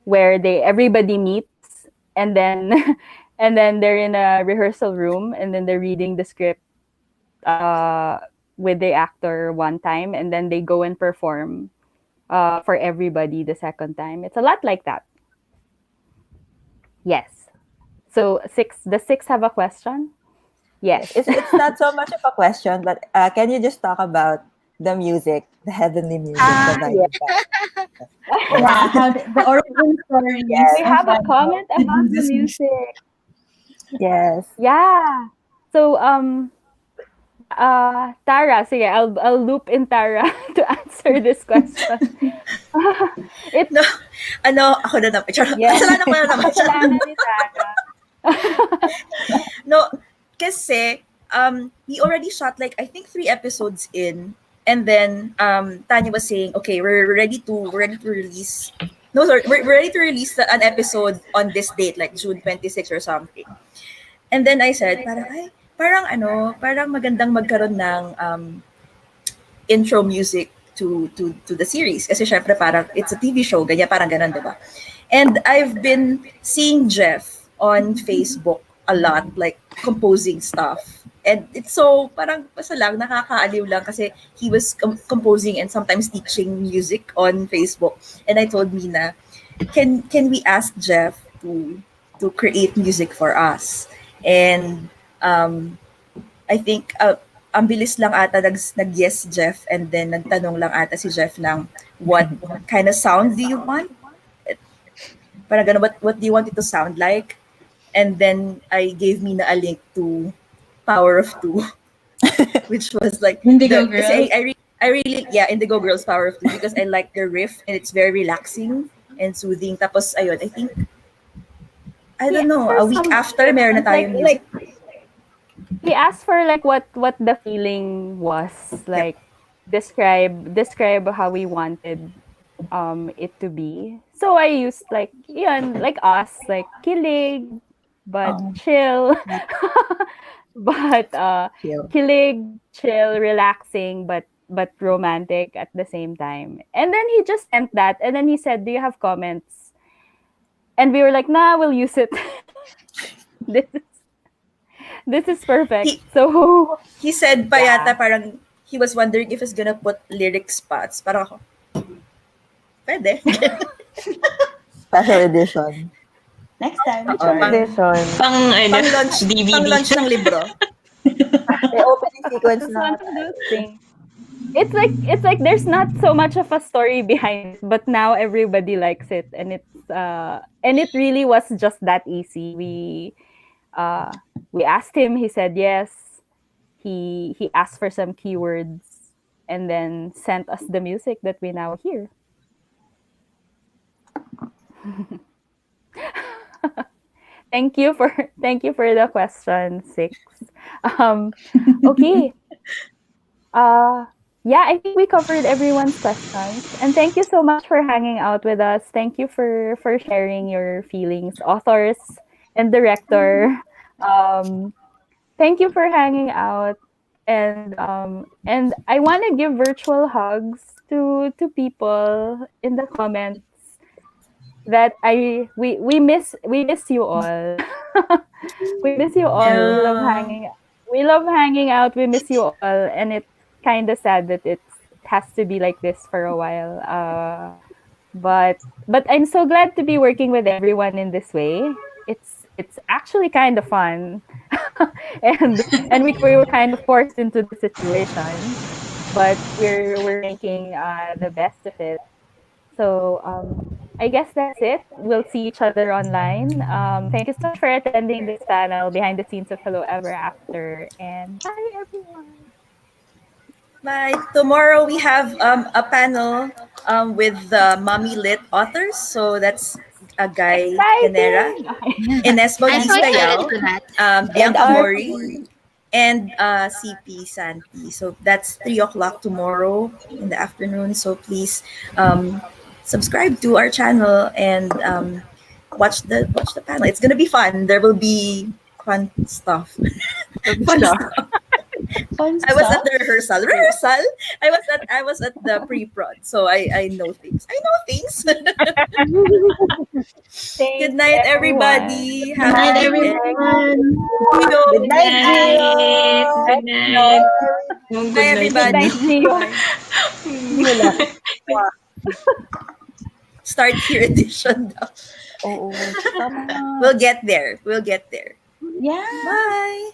Speaker 10: where they everybody meets, and then and then they're in a rehearsal room, and then they're reading the script uh with the actor one time, and then they go and perform for everybody the second time. It's a lot like that. Yes. So the six have a question?
Speaker 8: Yes,
Speaker 10: Yes.
Speaker 8: it's not so much of a question, but can you just talk about the music, the heavenly music
Speaker 10: Yeah.
Speaker 8: provided by?
Speaker 7: Yeah,
Speaker 8: Yes,
Speaker 7: how the origin stories
Speaker 10: We
Speaker 8: yes,
Speaker 7: of
Speaker 10: have a comment
Speaker 7: to do
Speaker 10: about the
Speaker 7: this music.
Speaker 10: music.
Speaker 8: yes.
Speaker 10: Yeah. So Tara, sige, I'll loop in Tara to answer this question. It's
Speaker 1: No, ako na naman. Charot.
Speaker 10: yeah,
Speaker 1: Kasalanan ko na naman. Charot.
Speaker 10: kasalanan ni Tara.
Speaker 1: No, kasi we already shot like I think 3 episodes in, and then Tanya was saying, okay, we're ready to release. No, sorry, we're ready to release an episode on this date, like June 26 or something. And then I said, parang magandang magkaroon ng intro music to the series. Kasi syempre parang it's a TV show, ganyan, parang ganun, di ba? And I've been seeing Jeff on Facebook a lot, like composing stuff. And it's so, parang basta lang, nakakaaliw lang kasi he was composing and sometimes teaching music on Facebook. And I told Mina, can we ask Jeff to create music for us? And I think ang bilis lang ata nag-yes Jeff, and then nagtanong lang ata si Jeff ng what kind of sound do you want? Parang ganun, what do you want it to sound like? And then I gave Mina a link to Power of Two, which was like
Speaker 7: Indigo
Speaker 1: kasi
Speaker 7: Girls.
Speaker 1: I really, yeah, Indigo Girls Power of Two, because I like the riff and it's very relaxing and soothing. Tapos ayun, I think I
Speaker 10: He
Speaker 1: don't
Speaker 10: asked
Speaker 1: know,
Speaker 10: for
Speaker 1: a week
Speaker 10: some
Speaker 1: after meron na
Speaker 10: like
Speaker 1: tayong music.
Speaker 10: he asked for like what the feeling was,
Speaker 1: Yep.
Speaker 10: like describe how we wanted it to be. So I used like yun, like us, like kilig but
Speaker 8: Oh,
Speaker 10: chill. But
Speaker 8: chill.
Speaker 10: kilig, chill, relaxing, but romantic at the same time. And then he just sent that, and then he said, "Do you have comments?" And we were like, "Nah, we'll use it." this is this is perfect.
Speaker 1: He
Speaker 10: So
Speaker 1: he said pa
Speaker 10: yeah,
Speaker 1: yata parang he was wondering if he's gonna put lyric spots. Parang ako, pwede.
Speaker 8: Special edition.
Speaker 7: Next time,
Speaker 1: Oo,
Speaker 7: Char.
Speaker 6: Edition.
Speaker 1: pang-launch
Speaker 3: DVD.
Speaker 1: ng libro.
Speaker 8: May opening sequence
Speaker 10: it's
Speaker 8: na
Speaker 10: one
Speaker 8: ata.
Speaker 10: of those things. It's like there's not so much of a story behind it, but now everybody likes it, and it really was just that easy. We asked him, he said yes. He asked for some keywords, and then sent us the music that we now hear. Thank you for the question, Six. Okay. yeah, I think we covered everyone's questions. And thank you so much for hanging out with us. Thank you for sharing your feelings, authors and director. Um, thank you for hanging out. And I want to give virtual hugs to people in the comments that we miss you all. We miss you all.
Speaker 1: Yeah.
Speaker 10: We love hanging out. We miss you all, and it's kind of sad that it has to be like this for a while. But I'm so glad to be working with everyone in this way. It's actually kind of fun, and we were kind of forced into the situation, but we're making the best of it. So I guess that's it. We'll see each other online. Thank you so much for attending this panel behind the scenes of Hello Ever After, and bye everyone.
Speaker 1: Bye. Tomorrow we have a panel with the Mommy Lit authors. So that's a guy Canera,
Speaker 10: Exciting!
Speaker 1: Ines
Speaker 4: I'm so
Speaker 1: Bautista
Speaker 4: excited
Speaker 1: Yao,
Speaker 4: for that.
Speaker 8: And
Speaker 1: Bianca
Speaker 8: our
Speaker 1: Mori, and CP Santi. So that's 3 o'clock tomorrow in the afternoon. So please subscribe to our channel and watch the panel. It's gonna be fun. There will be fun stuff.
Speaker 5: Good
Speaker 1: Fun
Speaker 5: stuff.
Speaker 1: stuff.
Speaker 7: Fun
Speaker 1: I was at
Speaker 7: stuff.
Speaker 1: the rehearsal. Rehearsal. I was at the pre-prod, so I know things. I know things. Good
Speaker 10: Thanks
Speaker 1: night,
Speaker 10: everyone.
Speaker 1: everybody.
Speaker 4: Good
Speaker 1: Happy
Speaker 4: night,
Speaker 1: weekend.
Speaker 4: everyone.
Speaker 1: Kuyo.
Speaker 8: good
Speaker 3: Good
Speaker 8: night,
Speaker 3: night.
Speaker 8: Gio.
Speaker 3: Good night. Oh, good
Speaker 1: Bye,
Speaker 3: night
Speaker 10: Good
Speaker 3: to
Speaker 10: night,
Speaker 1: everybody.
Speaker 3: me.
Speaker 10: Gio.
Speaker 1: Bye.
Speaker 6: See you lang.
Speaker 1: Start here edition.
Speaker 8: Oo, tama na.
Speaker 1: We'll get there. We'll get there.
Speaker 7: Yeah.
Speaker 1: Bye.